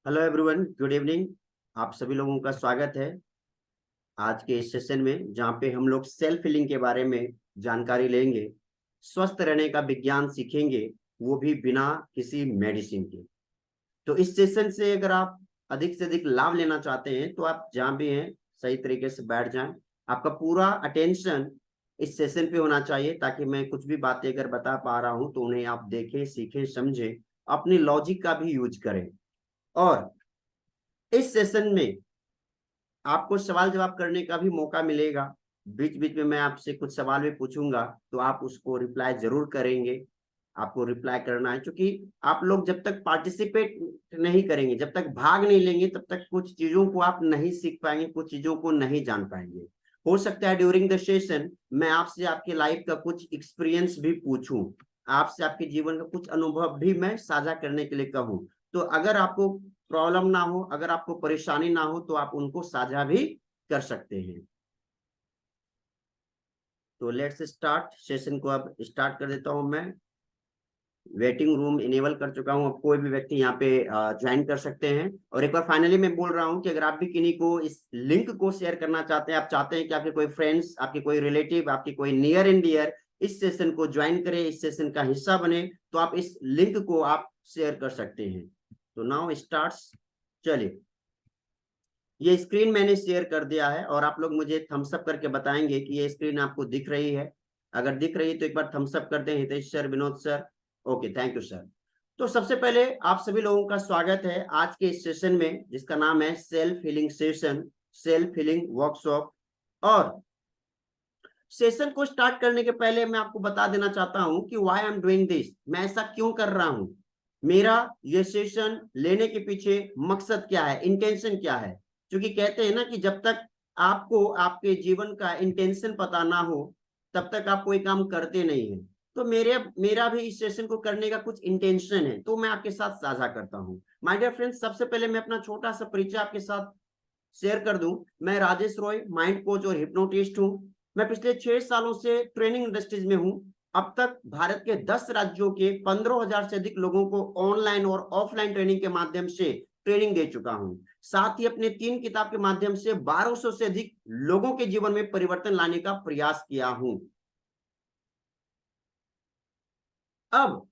Hello everyone, good evening. आप सभी लोगों का स्वागत है आज के इस सेशन में, जहाँ पे हम लोग सेल्फ हीलिंग के बारे में जानकारी लेंगे, स्वस्थ रहने का विज्ञान सीखेंगे, वो भी बिना किसी मेडिसिन के। तो इस सेशन से अगर आप अधिक से अधिक लाभ लेना चाहते हैं तो आप जहाँ भी हैं सही तरीके से बैठ जाएं। आपका पूरा अटेंशन इस सेशन पे होना चाहिए, ताकि मैं कुछ भी बातें अगर बता पा रहा हूँ तो उन्हें आप देखें, सीखें, समझें, अपनी लॉजिक का भी यूज करें। और इस सेशन में आपको सवाल जवाब करने का भी मौका मिलेगा। बीच बीच में मैं आपसे कुछ सवाल भी पूछूंगा, तो आप उसको रिप्लाई जरूर करेंगे। आपको रिप्लाई करना है, क्योंकि आप लोग जब तक पार्टिसिपेट नहीं करेंगे, जब तक भाग नहीं लेंगे, तब तक कुछ चीजों को आप नहीं सीख पाएंगे, कुछ चीजों को नहीं जान पाएंगे। हो सकता है ड्यूरिंग द सेशन मैं आपसे आपके लाइफ का कुछ एक्सपीरियंस भी पूछूं, आपसे आपके जीवन का कुछ अनुभव भी मैं साझा करने के लिए कहूं। तो अगर आपको प्रॉब्लम ना हो, अगर आपको परेशानी ना हो, तो आप उनको साझा भी कर सकते हैं। तो लेट्स स्टार्ट सेशन को। अब स्टार्ट कर देता हूं मैं। वेटिंग रूम इनेबल कर चुका हूं, अब कोई भी व्यक्ति यहाँ पे ज्वाइन कर सकते हैं। और एक बार फाइनली मैं बोल रहा हूं कि अगर आप भी किन्हीं को इस लिंक को शेयर करना चाहते हैं, आप चाहते हैं कि आपके कोई फ्रेंड्स, आपके कोई रिलेटिव, आपके कोई नियर एंड डियर इस सेशन को ज्वाइन करे, इस सेशन का हिस्सा बने, तो आप इस लिंक को आप शेयर कर सकते हैं। तो नाउ स्टार्ट्स। चलिए, ये स्क्रीन मैंने शेयर कर दिया है और आप लोग मुझे थम्स अप करके बताएंगे कि ये स्क्रीन आपको दिख रही है। अगर दिख रही है तो एक बार थम्स अप कर दें, Hitesh sir, Vinod sir. Okay, thank you sir. तो सबसे पहले आप सभी लोगों का स्वागत है आज के इस सेशन में, जिसका नाम है self healing session, self healing workshop. और सेशन को स्टार्ट करने के पहले मैं आपको बता देना चाहता हूं कि why I am doing this, मैं ऐसा क्यों कर रहा हूं, मेरा ये सेशन लेने के पीछे मकसद क्या है, इंटेंशन क्या है। क्योंकि कहते हैं ना कि जब तक आपको आपके जीवन का इंटेंशन पता ना हो, तब तक आप कोई काम करते नहीं है। तो मेरा भी इस सेशन को करने का कुछ इंटेंशन है, तो मैं आपके साथ साझा करता हूँ। माय डियर फ्रेंड्स, सबसे पहले मैं अपना छोटा सा परिचय आपके साथ शेयर कर दूं। मैं राजेश रॉय, माइंड कोच और हिप्नोटिस्ट हूं। मैं पिछले 6 सालों से ट्रेनिंग इंडस्ट्रीज में हूं। अब तक भारत के 10 राज्यों के 15,000 से अधिक लोगों को ऑनलाइन और ऑफलाइन ट्रेनिंग के माध्यम से ट्रेनिंग दे चुका हूं। साथ ही अपने 3 किताब के माध्यम से 1200 से अधिक लोगों के जीवन में परिवर्तन लाने का प्रयास किया हूं। अब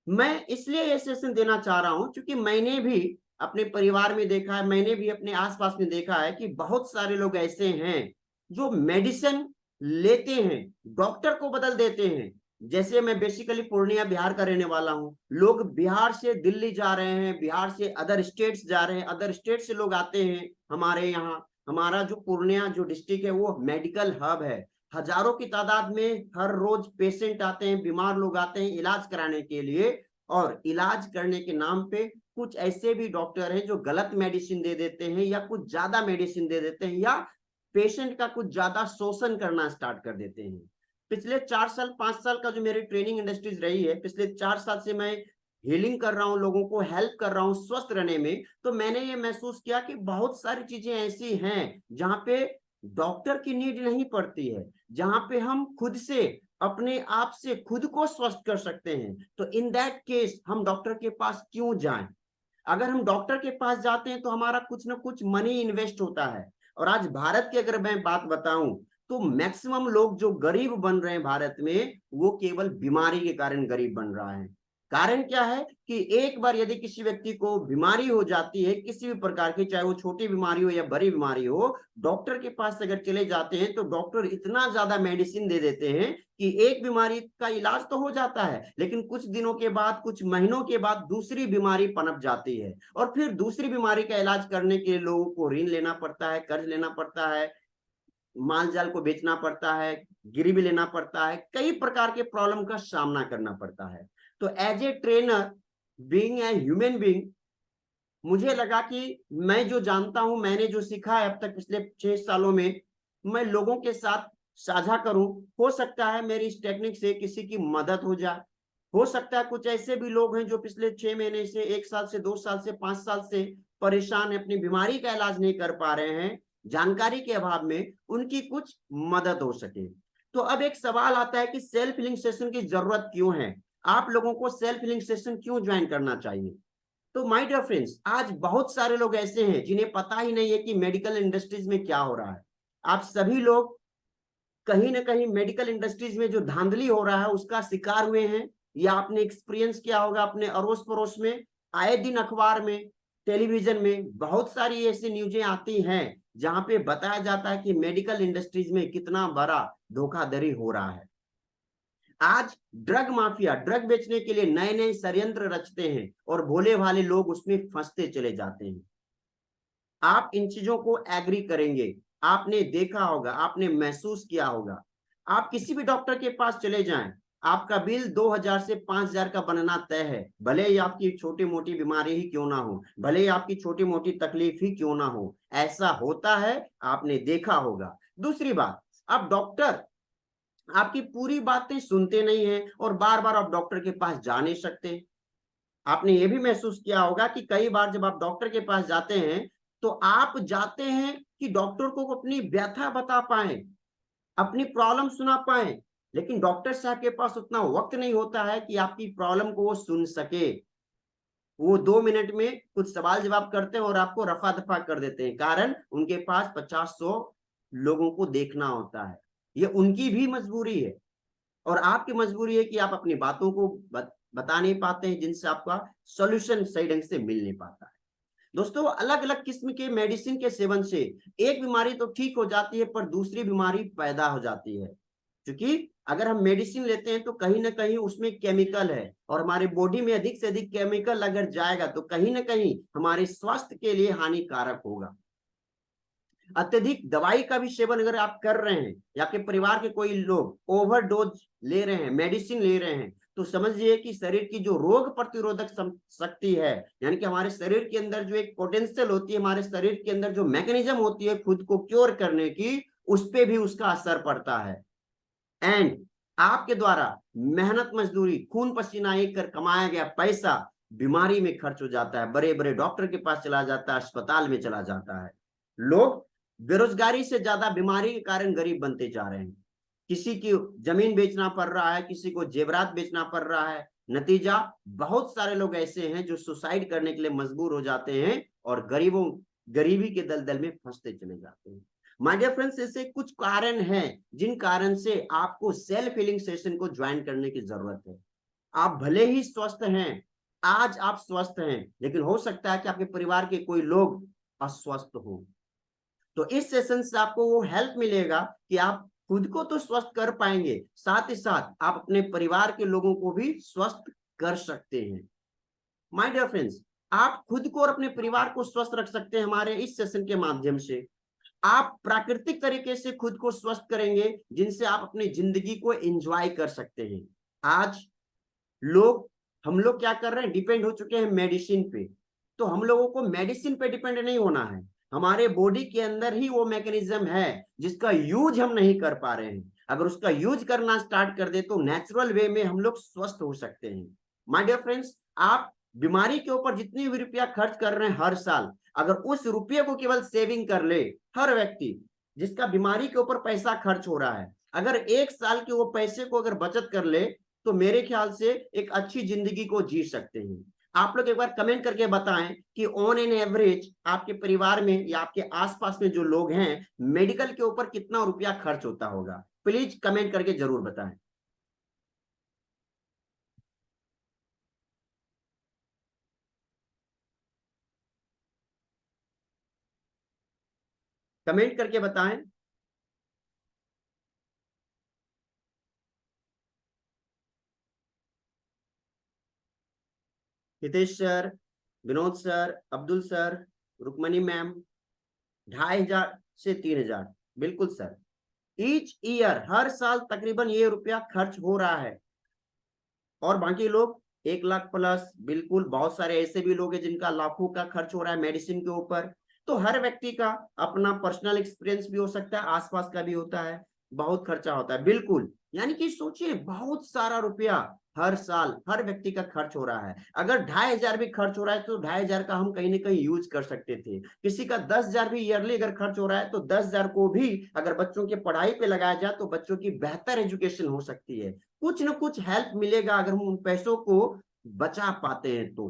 मैं इसलिए ये सेशन देना चाह रहा हूं क्योंकि मैंने भी अपने परिवार में देखा है, मैंने भी अपने आसपास में देखा है कि बहुत सारे लोग ऐसे हैं जो मेडिसिन लेते हैं, डॉक्टर को बदल देते हैं। जैसे मैं बेसिकली पूर्णिया बिहार का रहने वाला हूं, लोग बिहार से दिल्ली जा रहे हैं, बिहार से अदर स्टेट्स जा रहे हैं, अदर स्टेट से लोग आते हैं हमारे यहाँ। हमारा जो पूर्णिया जो डिस्ट्रिक्ट है वो मेडिकल हब है। हजारों की तादाद में हर रोज पेशेंट आते हैं, बीमार लोग आते हैं इलाज कराने के लिए। और इलाज करने के नाम पे कुछ ऐसे भी डॉक्टर हैं जो गलत मेडिसिन दे देते हैं, या कुछ ज्यादा मेडिसिन दे देते हैं, या पेशेंट का कुछ ज्यादा शोषण करना स्टार्ट कर देते हैं। पिछले 4 साल 5 साल का जो मेरी ट्रेनिंग इंडस्ट्रीज रही है, पिछले 4 साल से मैं हीलिंग कर रहा हूं, लोगों को हेल्प कर रहा हूं स्वस्थ रहने में। तो मैंने ये महसूस किया कि बहुत सारी चीजें ऐसी हैं जहां पे डॉक्टर की नीड नहीं पड़ती है, जहां पे हम खुद से अपने आप से खुद को स्वस्थ कर सकते हैं। तो इन दैट केस हम डॉक्टर के पास क्यों जाएं। अगर हम डॉक्टर के पास जाते हैं तो हमारा कुछ ना कुछ मनी इन्वेस्ट होता है। और आज भारत की अगर मैं बात बताऊं, तो मैक्सिमम लोग जो गरीब बन रहे हैं भारत में, वो केवल बीमारी के कारण गरीब बन रहा है। कारण क्या है कि एक बार यदि किसी व्यक्ति को बीमारी हो जाती है किसी भी प्रकार की, चाहे वो छोटी बीमारी हो या बड़ी बीमारी हो, डॉक्टर के पास अगर चले जाते हैं तो डॉक्टर इतना ज्यादा मेडिसिन दे देते हैं कि एक बीमारी का इलाज तो हो जाता है, लेकिन कुछ दिनों के बाद, कुछ महीनों के बाद दूसरी बीमारी पनप जाती है। और फिर दूसरी बीमारी का इलाज करने के लिए लोगों को ऋण लेना पड़ता है, कर्ज लेना पड़ता है, माल जाल को बेचना पड़ता है, गिरवी लेना पड़ता है, कई प्रकार के प्रॉब्लम का सामना करना पड़ता है। तो as a trainer, being a human being, मुझे लगा कि मैं जो जानता हूं, मैंने जो सीखा है अब तक पिछले 6 सालों में, मैं लोगों के साथ साझा करूं। हो सकता है मेरी इस टेक्निक से किसी की मदद हो जाए। हो सकता है कुछ ऐसे भी लोग हैं जो पिछले 6 महीने से, 1 साल से, 2 साल से, 5 साल से परेशान है, अपनी बीमारी का इलाज नहीं कर पा रहे हैं, जानकारी के अभाव में, उनकी कुछ मदद हो सके। तो अब एक सवाल आता है कि सेल्फ हीलिंग सेशन की जरूरत क्यों है, आप लोगों को सेल्फ हीलिंग सेशन क्यों ज्वाइन करना चाहिए। तो माय डियर फ्रेंड्स, आज बहुत सारे लोग ऐसे हैं जिन्हें पता ही नहीं है कि मेडिकल इंडस्ट्रीज में क्या हो रहा है। आप सभी लोग कहीं ना कहीं मेडिकल इंडस्ट्रीज में जो धांधली हो रहा है उसका शिकार हुए हैं, या आपने एक्सपीरियंस किया होगा अपने अड़ोस पड़ोस में। आए दिन अखबार में, टेलीविजन में बहुत सारी ऐसी न्यूजें आती हैं जहां पे बताया जाता है कि मेडिकल इंडस्ट्रीज में कितना बड़ा धोखाधड़ी हो रहा है। आज ड्रग माफिया ड्रग बेचने के लिए नए नए षड्यंत्र रचते हैं और भोले भाले लोग उसमें फंसते चले जाते हैं। आप इन चीजों को एग्री करेंगे, आपने देखा होगा, आपने महसूस किया होगा। आप किसी भी डॉक्टर के पास चले जाएं, आपका बिल 2000 से 5000 का बनना तय है, भले ही आपकी छोटी मोटी बीमारी ही क्यों ना हो, भले ही आपकी छोटी मोटी तकलीफ ही क्यों ना हो। ऐसा होता है, आपने देखा होगा। दूसरी बात, अब डॉक्टर आपकी पूरी बातें सुनते नहीं है और बार बार आप डॉक्टर के पास जा नहीं सकते। आपने ये भी महसूस किया होगा कि कई बार जब आप डॉक्टर के पास जाते हैं तो आप जाते हैं कि डॉक्टर को अपनी व्यथा बता पाए, अपनी प्रॉब्लम सुना पाए, लेकिन डॉक्टर साहब के पास उतना वक्त नहीं होता है कि आपकी प्रॉब्लम को वो सुन सके। वो 2 मिनट में कुछ सवाल जवाब करते हैं और आपको रफा दफा कर देते हैं, कारण उनके पास 50-100 लोगों को देखना होता है। ये उनकी भी मजबूरी है और आपकी मजबूरी है कि आप अपनी बातों को बता नहीं पाते हैं, जिनसे आपका सॉल्यूशन सही ढंग से मिल नहीं पाता है। दोस्तों, अलग अलग किस्म के मेडिसिन के सेवन से एक बीमारी तो ठीक हो जाती है पर दूसरी बीमारी पैदा हो जाती है। क्योंकि अगर हम मेडिसिन लेते हैं तो कहीं ना कहीं उसमें केमिकल है और हमारे बॉडी में अधिक से अधिक केमिकल अगर जाएगा तो कहीं ना कहीं हमारे स्वास्थ्य के लिए हानिकारक होगा। अत्यधिक दवाई का भी सेवन अगर आप कर रहे हैं या आपके परिवार के कोई लोग ओवरडोज ले रहे हैं, मेडिसिन ले रहे हैं, तो समझिए कि शरीर की जो रोग प्रतिरोधक शक्ति है, यानी कि हमारे शरीर के अंदर जो एक पोटेंशियल होती है, हमारे शरीर के अंदर जो मैकेनिज्म होती है खुद को क्योर करने की, उस पे भी उसका असर पड़ता है। एंड आपके द्वारा मेहनत मजदूरी खून पसीना एक कर कमाया गया पैसा बीमारी में खर्च हो जाता है, बड़े बड़े डॉक्टर के पास चला जाता है, अस्पताल में चला जाता है। लोग बेरोजगारी से ज्यादा बीमारी के कारण गरीब बनते जा रहे हैं। किसी की जमीन बेचना पड़ रहा है, किसी को जेवरात बेचना पड़ रहा है। नतीजा, बहुत सारे लोग ऐसे हैं जो सुसाइड करने के लिए मजबूर हो जाते हैं और गरीबी के दलदल में फंसते चले जाते हैं। माय डियर फ्रेंड्स, ऐसे कुछ कारण हैं जिन कारण से आपको सेल्फ हीलिंग सेशन को ज्वाइन करने की जरूरत है। आप भले ही स्वस्थ हैं, आज आप स्वस्थ हैं, लेकिन हो सकता है कि आपके परिवार के कोई लोग अस्वस्थ हो। तो इस सेशन से आपको वो हेल्प मिलेगा कि आप खुद को तो स्वस्थ कर पाएंगे, साथ ही साथ आप अपने परिवार के लोगों को भी स्वस्थ कर सकते हैं। माय डियर फ्रेंड्स, आप खुद को और अपने परिवार को स्वस्थ रख सकते हैं हमारे इस सेशन के माध्यम से। आप प्राकृतिक तरीके से खुद को स्वस्थ करेंगे, जिनसे आप अपनी जिंदगी को एंजॉय कर सकते हैं। आज लोग हम लोग क्या कर रहे हैं, डिपेंड हो चुके हैं मेडिसिन पे। तो हम लोगों को मेडिसिन पे डिपेंड नहीं होना है। हमारे बॉडी के अंदर ही वो मैकेनिज्म है जिसका यूज हम नहीं कर पा रहे हैं। अगर उसका यूज करना स्टार्ट कर दे तो नेचुरल वे में हम लोग स्वस्थ हो सकते हैं। माय डियर फ्रेंड्स, आप बीमारी के ऊपर जितनी भी रुपया खर्च कर रहे हैं हर साल, अगर उस रुपये को केवल सेविंग कर ले, हर व्यक्ति जिसका बीमारी के ऊपर पैसा खर्च हो रहा है, अगर 1 साल के वो पैसे को अगर बचत कर ले, तो मेरे ख्याल से एक अच्छी जिंदगी को जी सकते हैं। आप लोग एक बार कमेंट करके बताएं कि ऑन एन एवरेज आपके परिवार में या आपके आसपास में जो लोग हैं, मेडिकल के ऊपर कितना रुपया खर्च होता होगा। प्लीज कमेंट करके जरूर बताएं। कमेंट करके बताएं। Hitesh sir, Vinod sir, Abdul sir, Rukmani ma'am, 2500 से 3000, बिल्कुल सर। ईच ईयर, हर साल तकरीबन ये रुपया खर्च हो रहा है। और बाकी लोग 1 लाख प्लस, बिल्कुल बहुत सारे ऐसे भी लोग हैं जिनका लाखों का खर्च हो रहा है मेडिसिन के ऊपर। तो हर व्यक्ति का अपना पर्सनल एक्सपीरियंस भी हो सकता है, आसपास का भी होता है, बहुत खर्चा होता है, बिल्कुल। यानी कि सोचिए, बहुत सारा रुपया हर साल हर व्यक्ति का खर्च हो रहा है। अगर 2500 भी खर्च हो रहा है तो 2500 का हम कहीं ना कहीं यूज कर सकते थे। किसी का 10,000 भी ईयरली अगर खर्च हो रहा है तो 10,000 को भी अगर बच्चों की पढ़ाई पे लगाया जाए तो बच्चों की बेहतर एजुकेशन हो सकती है। कुछ ना कुछ हेल्प मिलेगा अगर हम उन पैसों को बचा पाते हैं तो।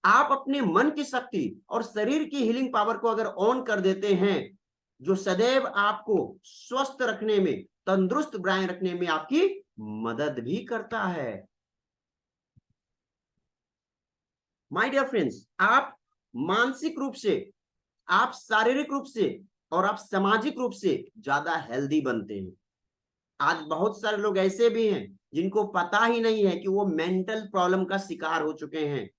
आप अपने मन की शक्ति और शरीर की हीलिंग पावर को अगर ऑन कर देते हैं, जो सदैव आपको स्वस्थ रखने में, तंदुरुस्त बनाए रखने में आपकी मदद भी करता है। माय डियर फ्रेंड्स, आप मानसिक रूप से, आप शारीरिक रूप से और आप सामाजिक रूप से ज्यादा हेल्दी बनते हैं। आज बहुत सारे लोग ऐसे भी हैं जिनको पता ही नहीं है कि वो मेंटल प्रॉब्लम का शिकार हो चुके हैं,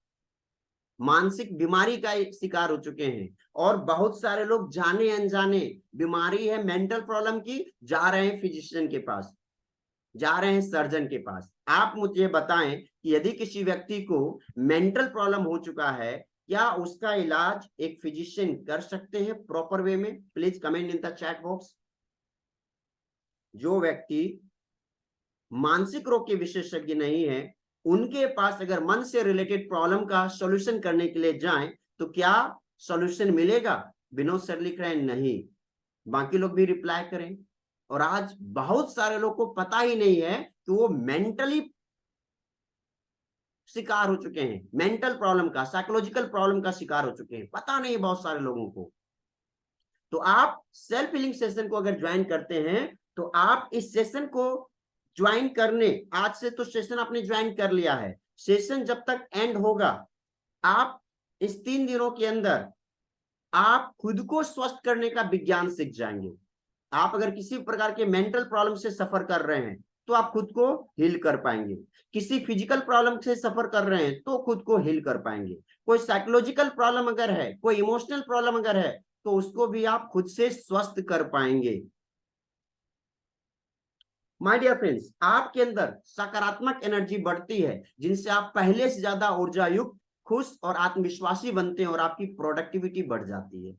मानसिक बीमारी का शिकार हो चुके हैं। और बहुत सारे लोग जाने अनजाने, बीमारी है मेंटल प्रॉब्लम की, जा रहे हैं फिजिशियन के पास, जा रहे हैं सर्जन के पास। आप मुझे बताएं कि यदि किसी व्यक्ति को मेंटल प्रॉब्लम हो चुका है, क्या उसका इलाज एक फिजिशियन कर सकते हैं प्रॉपर वे में? Please comment in the chat box. जो व्यक्ति मानसिक रोग के विशेषज्ञ नहीं है, उनके पास अगर मन से रिलेटेड प्रॉब्लम का सॉल्यूशन करने के लिए जाएं तो क्या सॉल्यूशन मिलेगा? विनोद सर लिख रहे हैं नहीं। बाकी लोग भी रिप्लाई करें। और आज बहुत सारे लोग को पता ही नहीं है कि वो मेंटली शिकार हो चुके हैं, मेंटल प्रॉब्लम का, साइकोलॉजिकल प्रॉब्लम का शिकार हो चुके हैं, पता नहीं बहुत सारे लोगों को। तो आप सेल्फ हीलिंग सेशन को अगर ज्वाइन करते हैं तो आप इस सेशन को ज्वाइन करने, आज से तो सेशन आपने ज्वाइन कर लिया है, सेशन जब तक एंड होगा, आप इस 3 दिनों के अंदर आप खुद को स्वस्थ करने का विज्ञान सीख जाएंगे। आप अगर किसी प्रकार के मेंटल प्रॉब्लम से सफर कर रहे हैं तो आप खुद को हील कर पाएंगे, किसी फिजिकल प्रॉब्लम से सफर कर रहे हैं तो खुद को हील कर पाएंगे, कोई साइकोलॉजिकल प्रॉब्लम अगर है, कोई इमोशनल प्रॉब्लम अगर है, तो उसको भी आप खुद से स्वस्थ कर पाएंगे। माय डियर फ्रेंड्स, आपके अंदर सकारात्मक एनर्जी बढ़ती है, जिनसे आप पहले से ज्यादा ऊर्जा युक्त, खुश और आत्मविश्वासी बनते हैं और आपकी प्रोडक्टिविटी बढ़ जाती है।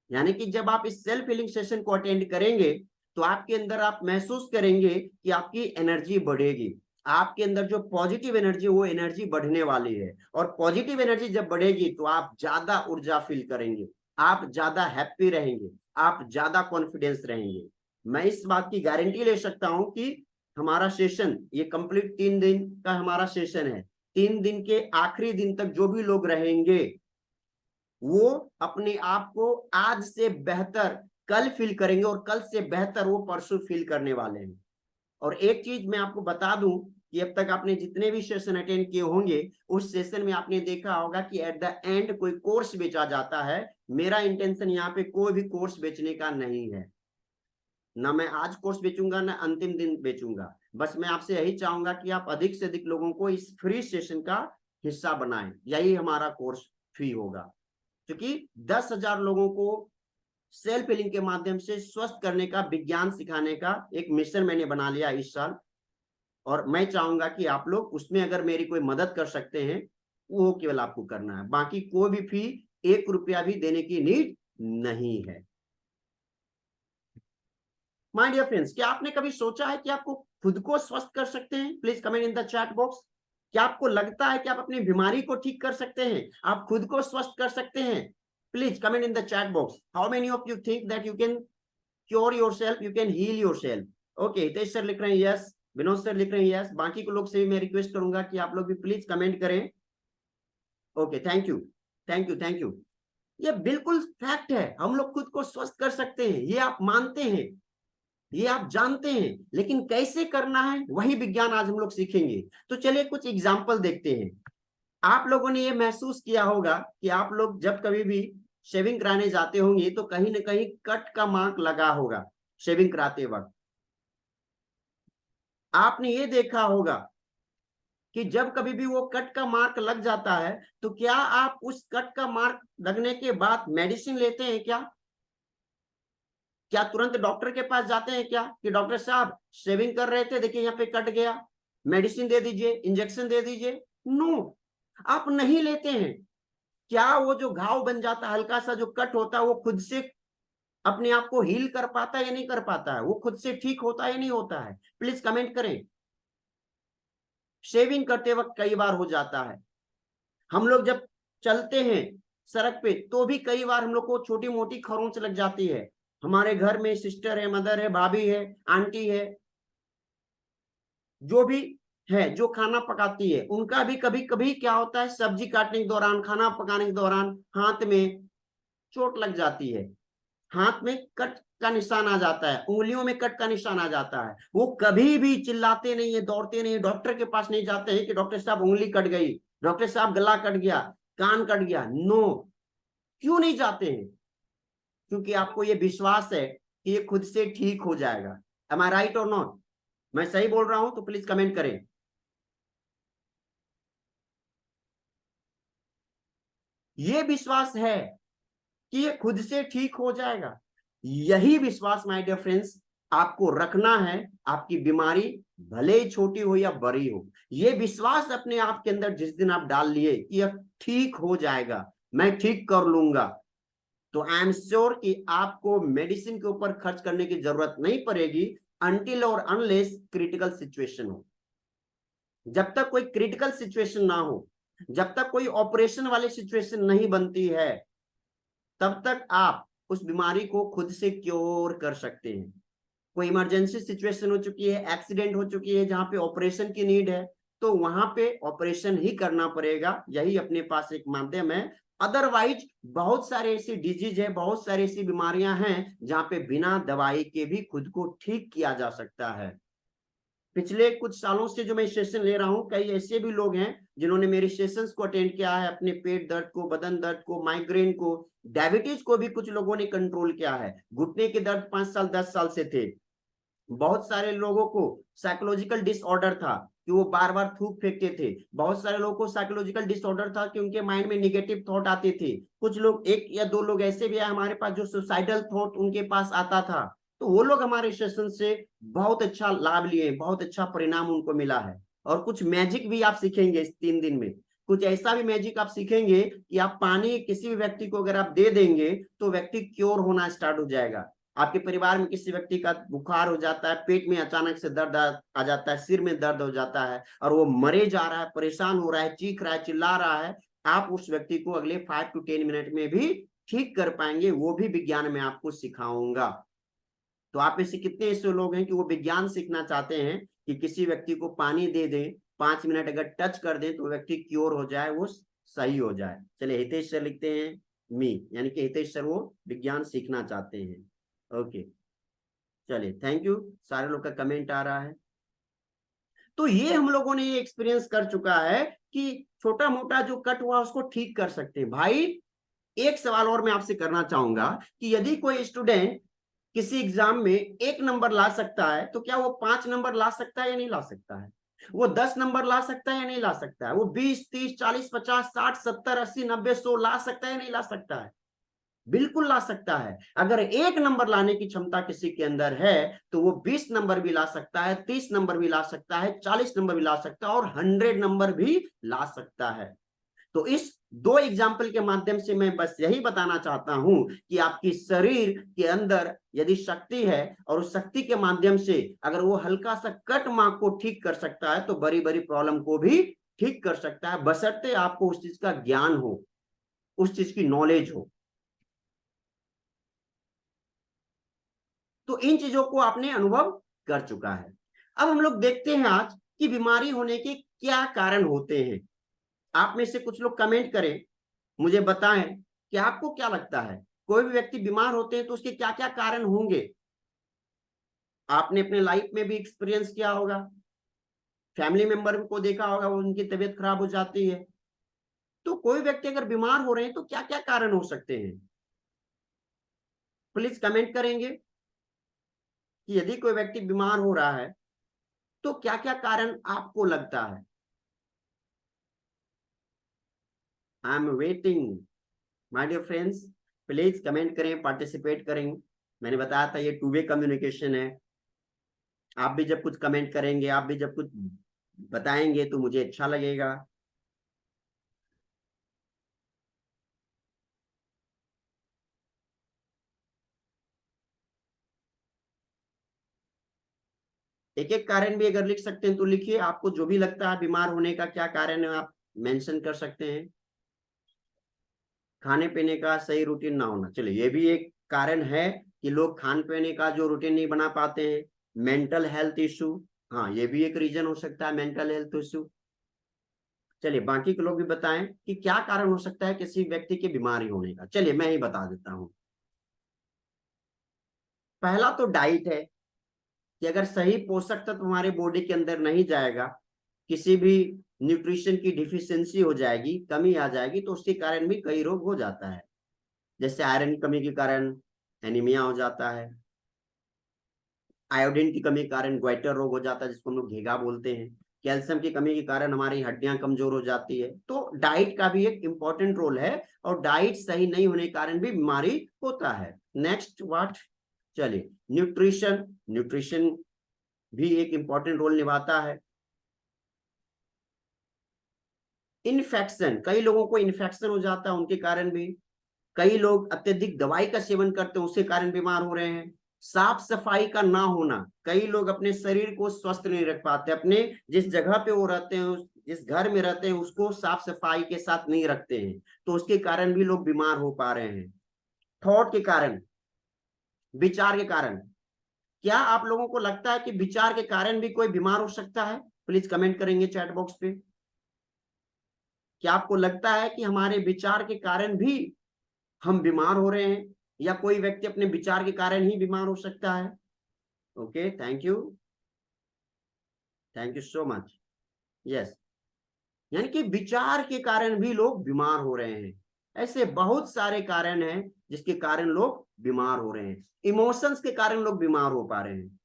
यानी कि जब आप इस सेल्फ हीलिंग सेशन को अटेंड करेंगे तो आपके अंदर आप महसूस करेंगे कि आपकी एनर्जी बढ़ेगी, आपके अंदर जो पॉजिटिव एनर्जी, वो एनर्जी बढ़ने वाली है। और पॉजिटिव एनर्जी जब बढ़ेगी तो आप ज्यादा ऊर्जा फील करेंगे, आप ज्यादा हैप्पी रहेंगे, आप ज्यादा कॉन्फिडेंस रहेंगे। मैं इस बात की गारंटी ले सकता हूं कि हमारा सेशन, ये कंप्लीट 3 दिन का हमारा सेशन है, 3 दिन के आखिरी दिन तक जो भी लोग रहेंगे वो अपने आप को आज से बेहतर कल फील करेंगे और कल से बेहतर वो परसों फील करने वाले हैं। और एक चीज मैं आपको बता दूं कि अब तक आपने जितने भी सेशन अटेंड किए होंगे, उस सेशन में आपने देखा होगा कि एट द एंड कोई कोर्स बेचा जाता है। मेरा इंटेंशन यहाँ पे कोई भी कोर्स बेचने का नहीं है, ना मैं आज कोर्स बेचूंगा ना अंतिम दिन बेचूंगा। बस मैं आपसे यही चाहूंगा कि आप अधिक से अधिक लोगों को इस फ्री सेशन का हिस्सा बनाएं, यही हमारा कोर्स फी होगा। क्योंकि 10,000 लोगों को सेल्फ हीलिंग के माध्यम से स्वस्थ करने का विज्ञान सिखाने का एक मिशन मैंने बना लिया इस साल, और मैं चाहूंगा कि आप लोग उसमें अगर मेरी कोई मदद कर सकते हैं, वो केवल आपको करना है, बाकी कोई भी फी 1 रुपया भी देने की नीड नहीं है। माय डियर फ्रेंड्स, क्या आपने कभी सोचा है कि आपको खुद को स्वस्थ कर सकते हैं? Please comment in the chat box. क्या आपको लगता है कि आप अपनी बीमारी को ठीक कर सकते हैं, आप खुद को स्वस्थ कर सकते हैं? Please comment in the chat box, how many of you think that you can cure yourself, you can heal yourself. Okay, Hitesh sir लिख रहे हैं यस, विनोद सर लिख रहे हैं यस। बाकी को लोग से भी मैं रिक्वेस्ट करूंगा कि आप लोग भी प्लीज कमेंट करें। Okay, thank you, thank you, thank you. ये बिल्कुल फैक्ट है, हम लोग खुद को स्वस्थ कर सकते हैं, ये आप मानते हैं, ये आप जानते हैं, लेकिन कैसे करना है वही विज्ञान आज हम लोग सीखेंगे। तो चलिए कुछ एग्जाम्पल देखते हैं। आप लोगों ने ये महसूस किया होगा कि आप लोग जब कभी भी शेविंग कराने जाते होंगे तो कहीं ना कहीं कट का मार्क लगा होगा शेविंग कराते वक्त। आपने ये देखा होगा कि जब कभी भी वो कट का मार्क लग जाता है तो क्या आप उस कट का मार्क लगने के बाद मेडिसिन लेते हैं क्या? क्या तुरंत डॉक्टर के पास जाते हैं क्या कि डॉक्टर साहब शेविंग कर रहे थे, देखिए यहाँ पे कट गया, मेडिसिन दे दीजिए, इंजेक्शन दे दीजिए? नो, आप नहीं लेते हैं। क्या वो जो घाव बन जाता है, हल्का सा जो कट होता है, वो खुद से अपने आप को हील कर पाता है या नहीं कर पाता है? वो खुद से ठीक होता है या नहीं होता है? प्लीज कमेंट करें। शेविंग करते वक्त कई बार हो जाता है, हम लोग जब चलते हैं सड़क पे तो भी कई बार हम लोग को छोटी मोटी खरोंच लग जाती है। हमारे घर में सिस्टर है, मदर है, भाभी है, आंटी है, जो भी है जो खाना पकाती है, उनका भी कभी कभी क्या होता है, सब्जी काटने के दौरान, खाना पकाने के दौरान हाथ में चोट लग जाती है, हाथ में कट का निशान आ जाता है, उंगलियों में कट का निशान आ जाता है। वो कभी भी चिल्लाते नहीं है, दौड़ते नहीं है, डॉक्टर के पास नहीं जाते हैं कि डॉक्टर साहब उंगली कट गई, डॉक्टर साहब गला कट गया, कान कट गया। नो, क्यों नहीं जाते हैं? क्योंकि आपको ये विश्वास है कि ये खुद से ठीक हो जाएगा। एम आई राइट और नॉट? मैं सही बोल रहा हूं तो प्लीज कमेंट करें। ये विश्वास है कि ये खुद से ठीक हो जाएगा। यही विश्वास माय डियर फ्रेंड्स आपको रखना है। आपकी बीमारी भले ही छोटी हो या बड़ी हो, ये विश्वास अपने आप के अंदर जिस दिन आप डाल लिए कि अब ठीक हो जाएगा, मैं ठीक कर लूंगा, तो आई एम श्योर कि आपको मेडिसिन के ऊपर खर्च करने की जरूरत नहीं पड़ेगी अनटिल और अनलेस क्रिटिकल सिचुएशन हो। जब तक कोई क्रिटिकल सिचुएशन ना हो, जब तक कोई ऑपरेशन वाली सिचुएशन नहीं बनती है, तब तक आप उस बीमारी को खुद से क्योर कर सकते हैं। कोई इमरजेंसी सिचुएशन हो चुकी है, एक्सीडेंट हो चुकी है जहां पे ऑपरेशन की नीड है, तो वहां पे ऑपरेशन ही करना पड़ेगा, यही अपने पास एक माध्यम है। अदरवाइज बहुत सारे ऐसी डिजीज है, बहुत सारी ऐसी बीमारियां हैं जहां पे बिना दवाई के भी खुद को ठीक किया जा सकता है। पिछले कुछ सालों से जो मैं सेशन ले रहा हूं, कई ऐसे भी लोग हैं जिन्होंने मेरे सेशंस को अटेंड किया है, अपने पेट दर्द को, बदन दर्द को, माइग्रेन को, डायबिटीज को भी कुछ लोगों ने कंट्रोल किया है। घुटने के दर्द 5 साल 10 साल से थे। बहुत सारे लोगों को साइकोलॉजिकल डिसऑर्डर था कि वो बार बार थूक फेंकते थे। बहुत सारे लोगों को साइकोलॉजिकल डिसऑर्डर था कि उनके माइंड में निगेटिव थॉट आते थे। कुछ लोग, एक या दो लोग ऐसे भी है हमारे पास जो सुसाइडल थॉट उनके पास आता था, तो वो लोग हमारे सेशन से बहुत अच्छा लाभ लिए, बहुत अच्छा परिणाम उनको मिला है। और कुछ मैजिक भी आप सीखेंगे इस 3 दिन में। कुछ ऐसा भी मैजिक आप सीखेंगे कि आप पानी किसी भी व्यक्ति को अगर आप दे देंगे तो व्यक्ति क्योर होना स्टार्ट हो जाएगा। आपके परिवार में किसी व्यक्ति का बुखार हो जाता है, पेट में अचानक से दर्द आ जाता है, सिर में दर्द हो जाता है और वो मरे जा रहा है, परेशान हो रहा है, चीख रहा है, चिल्ला रहा है, आप उस व्यक्ति को अगले 5 to 10 मिनट में भी ठीक कर पाएंगे। वो भी विज्ञान में आपको सिखाऊंगा। तो आप में से कितने ऐसे लोग हैं कि वो विज्ञान सीखना चाहते हैं कि किसी व्यक्ति को पानी दे दें, 5 मिनट अगर टच कर दें तो व्यक्ति क्योर हो जाए, वो सही हो जाए। चलिए, हितेश सर लिखते हैं मी, यानी कि हितेश सर वो विज्ञान सीखना चाहते हैं। ओके, चलिए, थैंक यू। सारे लोग का कमेंट आ रहा है। तो ये हम लोगों ने ये एक्सपीरियंस कर चुका है कि छोटा मोटा जो कट हुआ उसको ठीक कर सकते हैं। भाई, एक सवाल और मैं आपसे करना चाहूंगा कि यदि कोई स्टूडेंट किसी एग्जाम में 1 नंबर ला सकता है, तो क्या वो 5 नंबर ला सकता है या नहीं ला सकता है? वो 10 नंबर ला सकता है या नहीं ला सकता है? वो 20 30 40 50 60 70 80 90 100 ला सकता है या नहीं ला सकता है? बिल्कुल ला सकता है। अगर 1 नंबर लाने की क्षमता किसी के अंदर है तो वो 20 नंबर भी ला सकता है, 30 नंबर भी ला सकता है, 40 नंबर भी ला सकता है और 100 नंबर भी ला सकता है। तो इस 2 एग्जाम्पल के माध्यम से मैं बस यही बताना चाहता हूं कि आपकी शरीर के अंदर यदि शक्ति है और उस शक्ति के माध्यम से अगर वो हल्का सा कट मार्क को ठीक कर सकता है तो बड़ी बड़ी प्रॉब्लम को भी ठीक कर सकता है, बशर्ते आपको उस चीज का ज्ञान हो, उस चीज की नॉलेज हो। तो इन चीजों को आपने अनुभव कर चुका है। अब हम लोग देखते हैं आज कि बीमारी होने के क्या कारण होते हैं। आप में से कुछ लोग कमेंट करें, मुझे बताएं कि आपको क्या लगता है, कोई भी व्यक्ति बीमार होते हैं तो उसके क्या क्या कारण होंगे? आपने अपने लाइफ में भी एक्सपीरियंस किया होगा, फैमिली मेंबर को देखा होगा, वो उनकी तबीयत खराब हो जाती है। तो कोई व्यक्ति अगर बीमार हो रहे हैं तो क्या क्या कारण हो सकते हैं? प्लीज कमेंट करेंगे कि यदि कोई व्यक्ति बीमार हो रहा है तो क्या क्या कारण आपको लगता है? I am waiting my dear friends, please comment करें, पार्टिसिपेट करें। मैंने बताया था ये 2 वे कम्युनिकेशन है। आप भी जब कुछ कमेंट करेंगे, आप भी जब कुछ बताएंगे तो मुझे अच्छा लगेगा। एक एक कारण भी अगर लिख सकते हैं तो लिखिए, आपको जो भी लगता है बीमार होने का क्या कारण है आप मेंशन कर सकते हैं। खाने पीने का सही रूटीन ना होना, चलिए ये भी एक कारण है कि लोग खान पीने का जो रूटीन नहीं बना पाते हैं। मेंटल हेल्थ इशू, हाँ, ये भी एक रीजन हो सकता है मेंटल हेल्थ इश्यू। चलिए बाकी के लोग भी बताएं कि क्या कारण हो सकता है किसी व्यक्ति की बीमारी होने का। चलिए मैं ही बता देता हूं। पहला तो डाइट है, कि अगर सही पोषक तत्व हमारे बॉडी के अंदर नहीं जाएगा, किसी भी न्यूट्रिशन की डिफिशियंसी हो जाएगी, कमी आ जाएगी, तो उसके कारण भी कई रोग हो जाता है। जैसे आयरन की कमी के कारण एनीमिया हो जाता है, आयोडीन की कमी के कारण ग्वाइटर रोग हो जाता है जिसको हम लोग घेगा बोलते हैं, कैल्शियम की कमी के कारण हमारी हड्डियां कमजोर हो जाती है। तो डाइट का भी एक इंपॉर्टेंट रोल है, और डाइट सही नहीं होने के कारण भी बीमारी होता है। नेक्स्ट व्हाट, चलिए न्यूट्रिशन, न्यूट्रिशन भी एक इंपॉर्टेंट रोल निभाता है। इन्फेक्शन, कई लोगों को इन्फेक्शन हो जाता है उनके कारण भी, कई लोग अत्यधिक दवाई का सेवन करते हैं उसके कारण बीमार हो रहे हैं। साफ सफाई का ना होना, कई लोग अपने शरीर को स्वस्थ नहीं रख पाते, अपने जिस जगह पे वो रहते हैं, जिस घर में रहते हैं उसको साफ सफाई के साथ नहीं रखते हैं, तो उसके कारण भी लोग बीमार हो पा रहे हैं। थॉट के कारण, विचार के कारण, क्या आप लोगों को लगता है कि विचार के कारण भी कोई बीमार हो सकता है? प्लीज कमेंट करेंगे चैट बॉक्स पे। क्या आपको लगता है कि हमारे विचार के कारण भी हम बीमार हो रहे हैं, या कोई व्यक्ति अपने विचार के कारण ही बीमार हो सकता है? Okay, thank you, thank you so much. Yes, यानी कि विचार के कारण भी लोग बीमार हो रहे हैं। ऐसे बहुत सारे कारण हैं जिसके कारण लोग बीमार हो रहे हैं। इमोशंस के कारण लोग बीमार हो पा रहे हैं।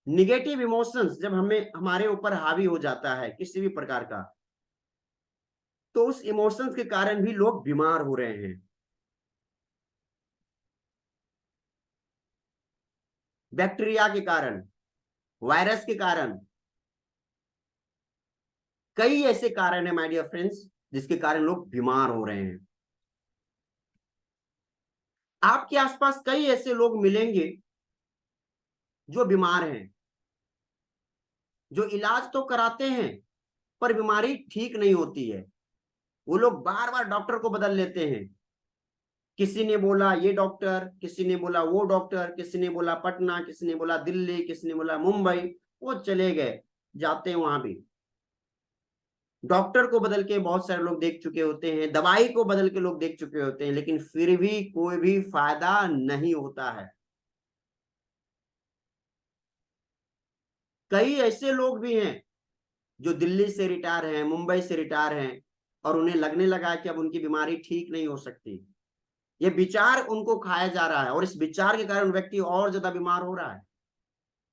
निगेटिव इमोशंस जब हमें हमारे ऊपर हावी हो जाता है किसी भी प्रकार का, तो उस इमोशंस के कारण भी लोग बीमार हो रहे हैं। बैक्टीरिया के कारण, वायरस के कारण, कई ऐसे कारण है माय डियर फ्रेंड्स जिसके कारण लोग बीमार हो रहे हैं। आपके आसपास कई ऐसे लोग मिलेंगे जो बीमार हैं, जो इलाज तो कराते हैं पर बीमारी ठीक नहीं होती है। वो लोग बार बार डॉक्टर को बदल लेते हैं। किसी ने बोला ये डॉक्टर, किसी ने बोला वो डॉक्टर, किसी ने बोला पटना, किसी ने बोला दिल्ली, किसी ने बोला मुंबई, वो चले गए, जाते हैं वहां भी। डॉक्टर को बदल के बहुत सारे लोग देख चुके होते हैं, दवाई को बदल के लोग देख चुके होते हैं, लेकिन फिर भी कोई भी फायदा नहीं होता है। कई ऐसे लोग भी हैं जो दिल्ली से रिटायर हैं, मुंबई से रिटायर हैं, और उन्हें लगने लगा है कि अब उनकी बीमारी ठीक नहीं हो सकती। ये विचार उनको खाया जा रहा है, और इस विचार के कारण व्यक्ति और ज्यादा बीमार हो रहा है।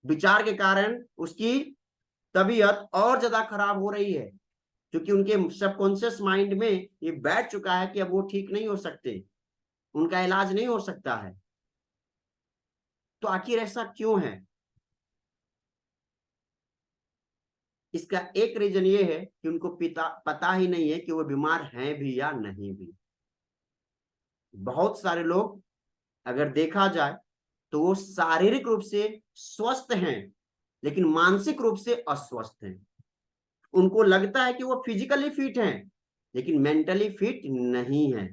विचार के कारण उसकी तबीयत और ज्यादा खराब हो रही है, क्योंकि उनके सबकॉन्शियस माइंड में ये बैठ चुका है कि अब वो ठीक नहीं हो सकते, उनका इलाज नहीं हो सकता है। तो आखिर ऐसा क्यों है? इसका एक रीजन ये है कि उनको पता ही नहीं है कि वो बीमार हैं भी या नहीं भी। बहुत सारे लोग, अगर देखा जाए, तो वो शारीरिक रूप से स्वस्थ हैं लेकिन मानसिक रूप से अस्वस्थ हैं। उनको लगता है कि वो फिजिकली फिट हैं लेकिन मेंटली फिट नहीं है।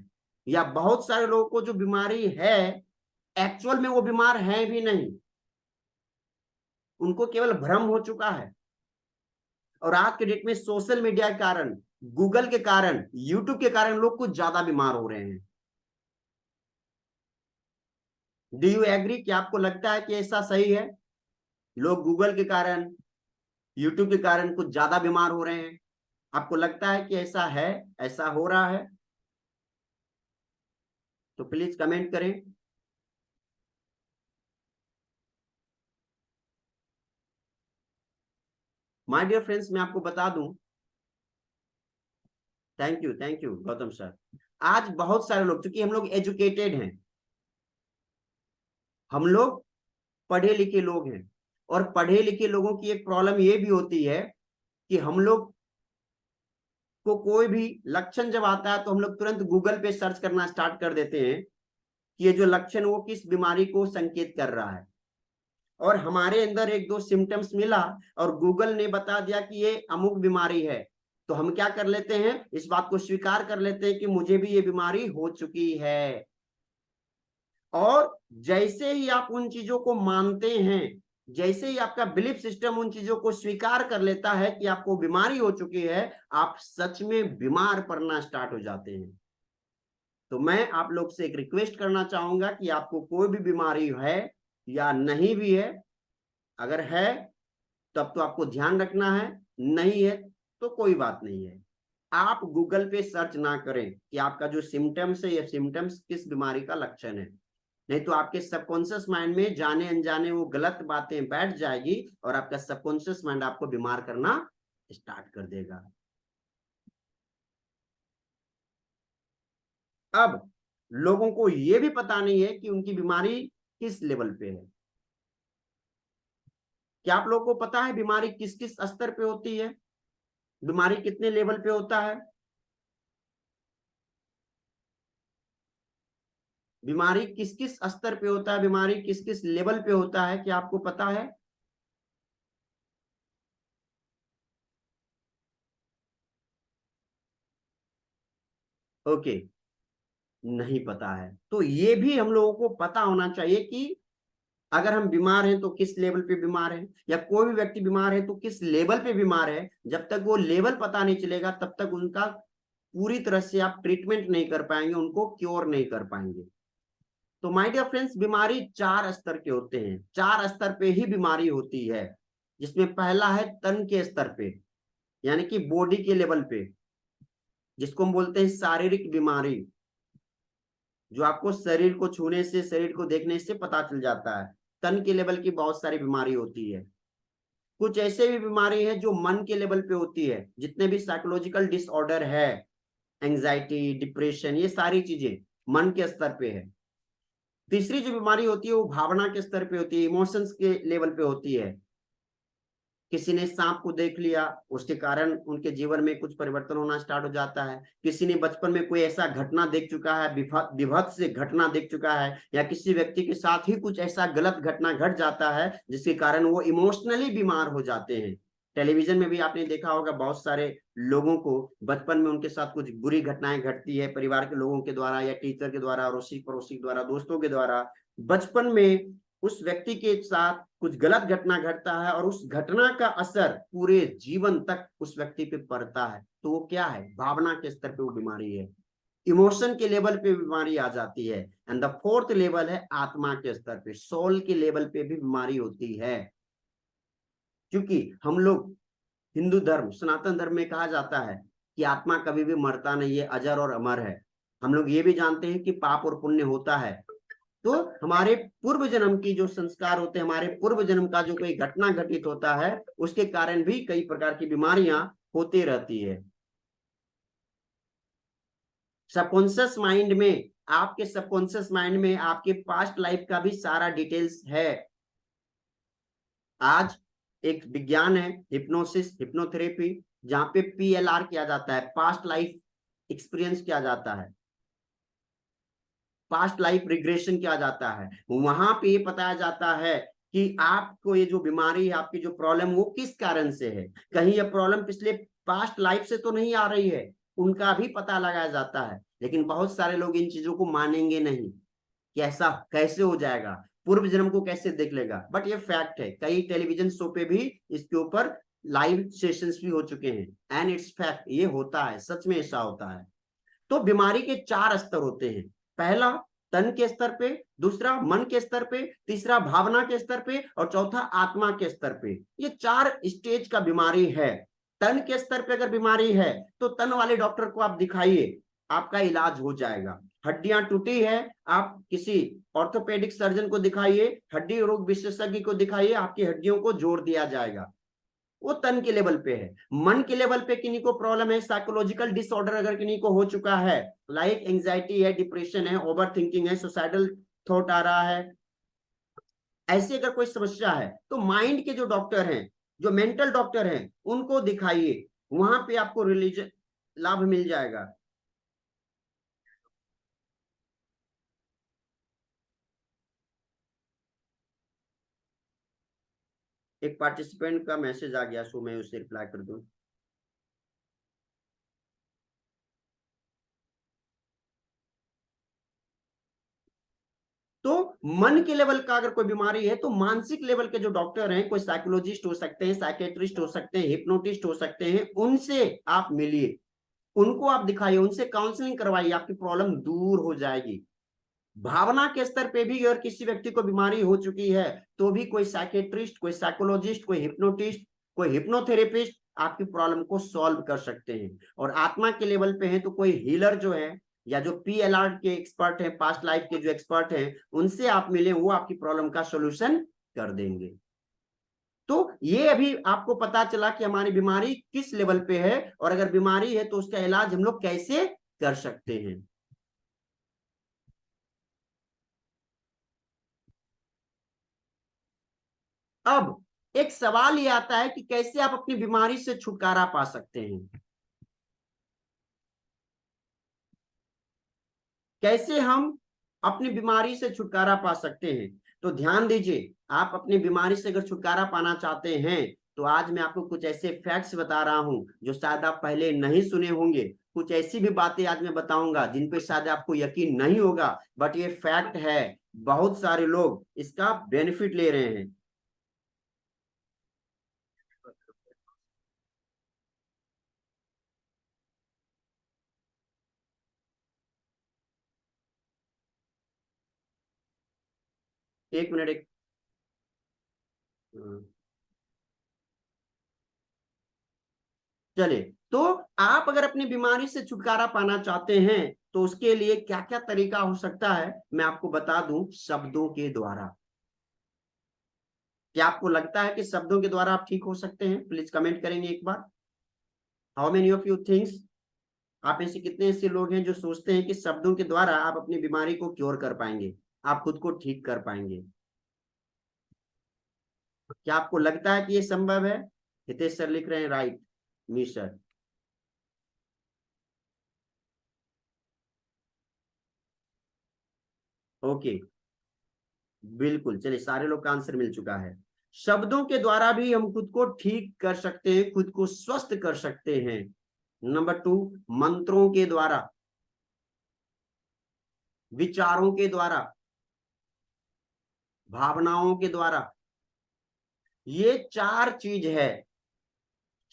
या बहुत सारे लोगों को जो बीमारी है, एक्चुअल में वो बीमार हैं भी नहीं, उनको केवल भ्रम हो चुका है। और आज के डेट में सोशल मीडिया के कारण, गूगल के कारण, यूट्यूब के कारण लोग कुछ ज्यादा बीमार हो रहे हैं। Do you agree? कि आपको लगता है कि ऐसा सही है? लोग गूगल के कारण, यूट्यूब के कारण कुछ ज्यादा बीमार हो रहे हैं। आपको लगता है कि ऐसा है, ऐसा हो रहा है? तो प्लीज कमेंट करें। माय डियर फ्रेंड्स, मैं आपको बता दूं, थैंक यू गौतम सर। आज बहुत सारे लोग, क्योंकि हम लोग एजुकेटेड हैं, हम लोग पढ़े लिखे लोग हैं, और पढ़े लिखे लोगों की एक प्रॉब्लम ये भी होती है कि हम लोग को कोई भी लक्षण जब आता है तो हम लोग तुरंत गूगल पे सर्च करना स्टार्ट कर देते हैं कि ये जो लक्षण वो किस बीमारी को संकेत कर रहा है। और हमारे अंदर एक दो सिम्टम्स मिला और गूगल ने बता दिया कि ये अमुक बीमारी है, तो हम क्या कर लेते हैं, इस बात को स्वीकार कर लेते हैं कि मुझे भी ये बीमारी हो चुकी है। और जैसे ही आप उन चीजों को मानते हैं, जैसे ही आपका बिलीफ सिस्टम उन चीजों को स्वीकार कर लेता है कि आपको बीमारी हो चुकी है, आप सच में बीमार पड़ना स्टार्ट हो जाते हैं। तो मैं आप लोग से एक रिक्वेस्ट करना चाहूंगा कि आपको कोई भी बीमारी है या नहीं भी है, अगर है तब तो आपको ध्यान रखना है, नहीं है तो कोई बात नहीं है। आप गूगल पे सर्च ना करें कि आपका जो सिम्टम्स है ये सिम्टम्स किस बीमारी का लक्षण है, नहीं तो आपके सबकॉन्शियस माइंड में जाने अनजाने वो गलत बातें बैठ जाएगी और आपका सबकॉन्शियस माइंड आपको बीमार करना स्टार्ट कर देगा। अब लोगों को ये भी पता नहीं है कि उनकी बीमारी किस लेवल पे है। क्या आप लोगों को पता है बीमारी किस किस स्तर पे होती है, बीमारी कितने लेवल पे होता है? बीमारी किस किस स्तर पे होता है, बीमारी किस किस लेवल पे होता है, क्या आपको पता है? ओके, नहीं पता है। तो ये भी हम लोगों को पता होना चाहिए कि अगर हम बीमार हैं तो किस लेवल पे बीमार हैं, या कोई भी व्यक्ति बीमार है तो किस लेवल पे बीमार है। जब तक वो लेवल पता नहीं चलेगा तब तक उनका पूरी तरह से आप ट्रीटमेंट नहीं कर पाएंगे, उनको क्योर नहीं कर पाएंगे। तो माय डियर फ्रेंड्स, बीमारी चार स्तर के होते हैं, चार स्तर पे ही बीमारी होती है। जिसमें पहला है तन के स्तर पे, यानी कि बॉडी के लेवल पे, जिसको हम बोलते हैं शारीरिक बीमारी, जो आपको शरीर को छूने से, शरीर को देखने से पता चल जाता है। तन के लेवल की बहुत सारी बीमारी होती है। कुछ ऐसे भी बीमारी है जो मन के लेवल पे होती है, जितने भी साइकोलॉजिकल डिसऑर्डर है, एंजाइटी, डिप्रेशन, ये सारी चीजें मन के स्तर पे है। तीसरी जो बीमारी होती है वो भावना के स्तर पे होती है, इमोशंस के लेवल पे होती है। किसी ने सांप को देख लिया, उसके कारण उनके जीवन में कुछ परिवर्तन होना स्टार्ट हो जाता है। किसी ने बचपन में कोई ऐसा घटना देख चुका है, विभत्स से घटना देख चुका है, या किसी व्यक्ति के साथ ही कुछ ऐसा गलत घटना घट जाता है जिसके कारण वो इमोशनली बीमार हो जाते हैं। टेलीविजन में भी आपने देखा होगा, बहुत सारे लोगों को बचपन में उनके साथ कुछ बुरी घटनाएं घटती है, परिवार के लोगों के द्वारा या टीचर के द्वारा, अड़ोसी पड़ोसी के द्वारा, दोस्तों के द्वारा। बचपन में उस व्यक्ति के साथ कुछ गलत घटना घटता है और उस घटना का असर पूरे जीवन तक उस व्यक्ति पे पड़ता है। तो वो क्या है? भावना के स्तर पे वो बीमारी है, इमोशन के लेवल पे बीमारी आ जाती है। एंड द फोर्थ लेवल है आत्मा के स्तर पे, सोल के लेवल पे भी बीमारी होती है। क्योंकि हम लोग हिंदू धर्म, सनातन धर्म में कहा जाता है कि आत्मा कभी भी मरता नहीं है, अजर और अमर है। हम लोग ये भी जानते हैं कि पाप और पुण्य होता है। तो हमारे पूर्व जन्म की जो संस्कार होते हैं, हमारे पूर्व जन्म का जो कोई घटना घटित होता है, उसके कारण भी कई प्रकार की बीमारियां होती रहती है। सबकॉन्शियस माइंड में, आपके सबकॉन्शियस माइंड में आपके पास्ट लाइफ का भी सारा डिटेल्स है। आज एक विज्ञान है हिप्नोसिस, हिप्नोथेरेपी, जहां पे PLR किया जाता है, पास्ट लाइफ एक्सपीरियंस किया जाता है, पास्ट लाइफ रिग्रेशन किया जाता है। वहां पे ये बताया जाता है कि आपको ये जो बीमारी है, आपकी जो प्रॉब्लम, वो किस कारण से है। कहीं ये प्रॉब्लम पिछले पास्ट लाइफ से तो नहीं आ रही है, उनका भी पता लगाया जाता है। लेकिन बहुत सारे लोग इन चीजों को मानेंगे नहीं कि ऐसा कैसे हो जाएगा, पूर्व जन्म को कैसे देख लेगा। बट ये फैक्ट है, कई टेलीविजन शो पे भी इसके ऊपर लाइव सेशंस भी हो चुके हैं, एंड इट्स फैक्ट, ये होता है, सच में ऐसा होता है। तो बीमारी के चार स्तर होते हैं। पहला तन के स्तर पे, दूसरा मन के स्तर पे, तीसरा भावना के स्तर पे, और चौथा आत्मा के स्तर पे। ये चार स्टेज का बीमारी है। तन के स्तर पे अगर बीमारी है तो तन वाले डॉक्टर को आप दिखाइए, आपका इलाज हो जाएगा। हड्डियां टूटी है, आप किसी ऑर्थोपेडिक सर्जन को दिखाइए, हड्डी रोग विशेषज्ञ को दिखाइए, आपकी हड्डियों को जोड़ दिया जाएगा। वो तन के लेवल पे है। मन के लेवल पे किन्हीं को प्रॉब्लम है, साइकोलॉजिकल डिसऑर्डर अगर किन्हीं को हो चुका है, लाइक एंजाइटी है, डिप्रेशन है, ओवर थिंकिंग है, सुसाइडल थॉट आ रहा है, ऐसी अगर कोई समस्या है, तो माइंड के जो डॉक्टर हैं, जो मेंटल डॉक्टर हैं, उनको दिखाइए। वहां पे आपको रिलीजन लाभ मिल जाएगा। एक पार्टिसिपेंट का मैसेज आ गया, सो मैं उसे रिप्लाई कर दूं। तो मन के लेवल का अगर कोई बीमारी है तो मानसिक लेवल के जो डॉक्टर हैं, कोई साइकोलॉजिस्ट हो सकते हैं, साइकेट्रिस्ट हो सकते हैं, हिप्नोटिस्ट हो सकते हैं, उनसे आप मिलिए, उनको आप दिखाइए, उनसे काउंसलिंग करवाइए, आपकी प्रॉब्लम दूर हो जाएगी। भावना के स्तर पे भी अगर किसी व्यक्ति को बीमारी हो चुकी है तो भी कोई साइकेट्रिस्ट, कोई साइकोलॉजिस्ट, कोई हिप्नोटिस्ट, कोई हिप्नोथेरेपिस्ट आपकी प्रॉब्लम को सॉल्व कर सकते हैं। और आत्मा के लेवल पे है तो कोई हीलर जो है या जो PLR के एक्सपर्ट हैं, पास्ट लाइफ के जो एक्सपर्ट हैं, उनसे आप मिले, वो आपकी प्रॉब्लम का सोल्यूशन कर देंगे। तो ये अभी आपको पता चला कि हमारी बीमारी किस लेवल पे है, और अगर बीमारी है तो उसका इलाज हम लोग कैसे कर सकते हैं। अब एक सवाल ये आता है कि कैसे आप अपनी बीमारी से छुटकारा पा सकते हैं, कैसे हम अपनी बीमारी से छुटकारा पा सकते हैं। तो ध्यान दीजिए, आप अपनी बीमारी से अगर छुटकारा पाना चाहते हैं तो आज मैं आपको कुछ ऐसे फैक्ट्स बता रहा हूं जो शायद आप पहले नहीं सुने होंगे। कुछ ऐसी भी बातें आज मैं बताऊंगा जिन पे शायद आपको यकीन नहीं होगा, बट ये फैक्ट है, बहुत सारे लोग इसका बेनिफिट ले रहे हैं। एक मिनट, एक चलिए, तो आप अगर अपनी बीमारी से छुटकारा पाना चाहते हैं तो उसके लिए क्या क्या तरीका हो सकता है मैं आपको बता दूं, शब्दों के द्वारा। क्या आपको लगता है कि शब्दों के द्वारा आप ठीक हो सकते हैं? प्लीज कमेंट करेंगे एक बार। How many of you thinks, आप ऐसे कितने ऐसे लोग हैं जो सोचते हैं कि शब्दों के द्वारा आप अपनी बीमारी को क्योर कर पाएंगे, आप खुद को ठीक कर पाएंगे? क्या आपको लगता है कि ये संभव है? हितेश सर लिख रहे हैं राइट, मी सर। ओके, बिल्कुल, चलिए सारे लोग का आंसर मिल चुका है। शब्दों के द्वारा भी हम खुद को ठीक कर सकते हैं, खुद को स्वस्थ कर सकते हैं। नंबर 2, मंत्रों के द्वारा, विचारों के द्वारा, भावनाओं के द्वारा। ये चार चीज है।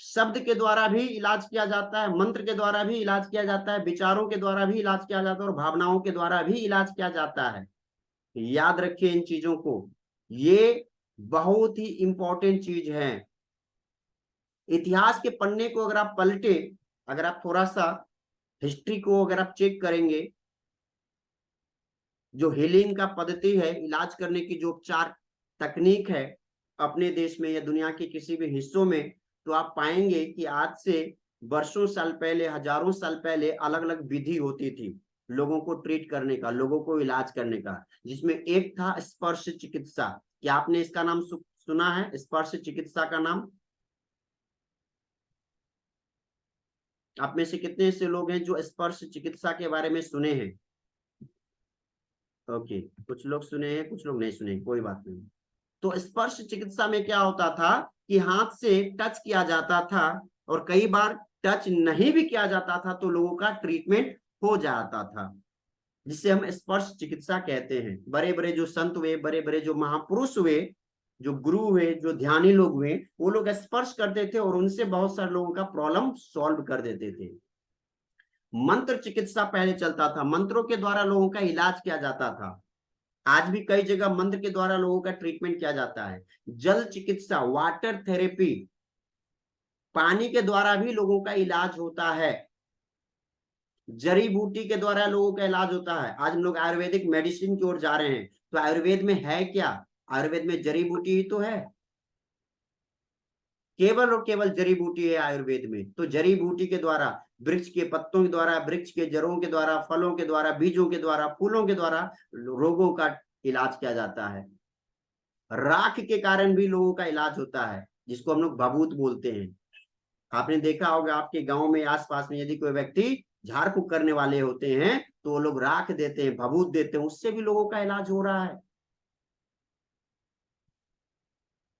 शब्द के द्वारा भी इलाज किया जाता है, मंत्र के द्वारा भी इलाज किया जाता है, विचारों के द्वारा भी इलाज किया जाता है, और भावनाओं के द्वारा भी इलाज किया जाता है। याद रखिए इन चीजों को, ये बहुत ही इंपॉर्टेंट चीज है। इतिहास के पन्ने को अगर आप पलटे, अगर आप थोड़ा सा हिस्ट्री को अगर आप चेक करेंगे, जो हीलिंग का पद्धति है, इलाज करने की जो उपचार तकनीक है अपने देश में या दुनिया के किसी भी हिस्सों में, तो आप पाएंगे कि आज से वर्षों साल पहले, हजारों साल पहले अलग अलग विधि होती थी लोगों को ट्रीट करने का, लोगों को इलाज करने का, जिसमें एक था स्पर्श चिकित्सा। क्या आपने इसका नाम सुना है, स्पर्श चिकित्सा का नाम? आप में से कितने ऐसे लोग हैं जो स्पर्श चिकित्सा के बारे में सुने हैं? ओके, कुछ लोग सुने हैं, कुछ लोग नहीं सुने, कोई बात नहीं। तो स्पर्श चिकित्सा में क्या होता था कि हाथ से टच किया जाता था, और कई बार टच नहीं भी किया जाता था तो लोगों का ट्रीटमेंट हो जाता था, जिसे हम स्पर्श चिकित्सा कहते हैं। बड़े बड़े जो संत हुए, बड़े बड़े जो महापुरुष हुए, जो गुरु हुए, जो ध्यानी लोग हुए, वो लोग स्पर्श करते थे और उनसे बहुत सारे लोगों का प्रॉब्लम सॉल्व कर देते थे। मंत्र चिकित्सा पहले चलता था, मंत्रों के द्वारा लोगों का इलाज किया जाता था। आज भी कई जगह मंत्र के द्वारा लोगों का ट्रीटमेंट किया जाता है। जल चिकित्सा, वाटर थेरेपी, पानी के द्वारा भी लोगों का इलाज होता है। जड़ी बूटी के द्वारा लोगों का इलाज होता है। आज हम लोग आयुर्वेदिक मेडिसिन की ओर जा रहे हैं, तो आयुर्वेद में है क्या? आयुर्वेद में जड़ी बूटी ही तो है, केवल और केवल जड़ी बूटी है आयुर्वेद में। तो जड़ी बूटी के द्वारा, वृक्ष के पत्तों के द्वारा, वृक्ष के जड़ों के द्वारा, फलों के द्वारा, बीजों के द्वारा, फूलों के द्वारा रोगों का इलाज किया जाता है। राख के कारण भी लोगों का इलाज होता है, जिसको हम लोग भभूत बोलते हैं। आपने देखा होगा आपके गांव में आसपास में यदि कोई व्यक्ति झाड़ फूक करने वाले होते हैं तो वो लोग राख देते हैं, भभूत देते हैं, उससे भी लोगों का इलाज हो रहा है।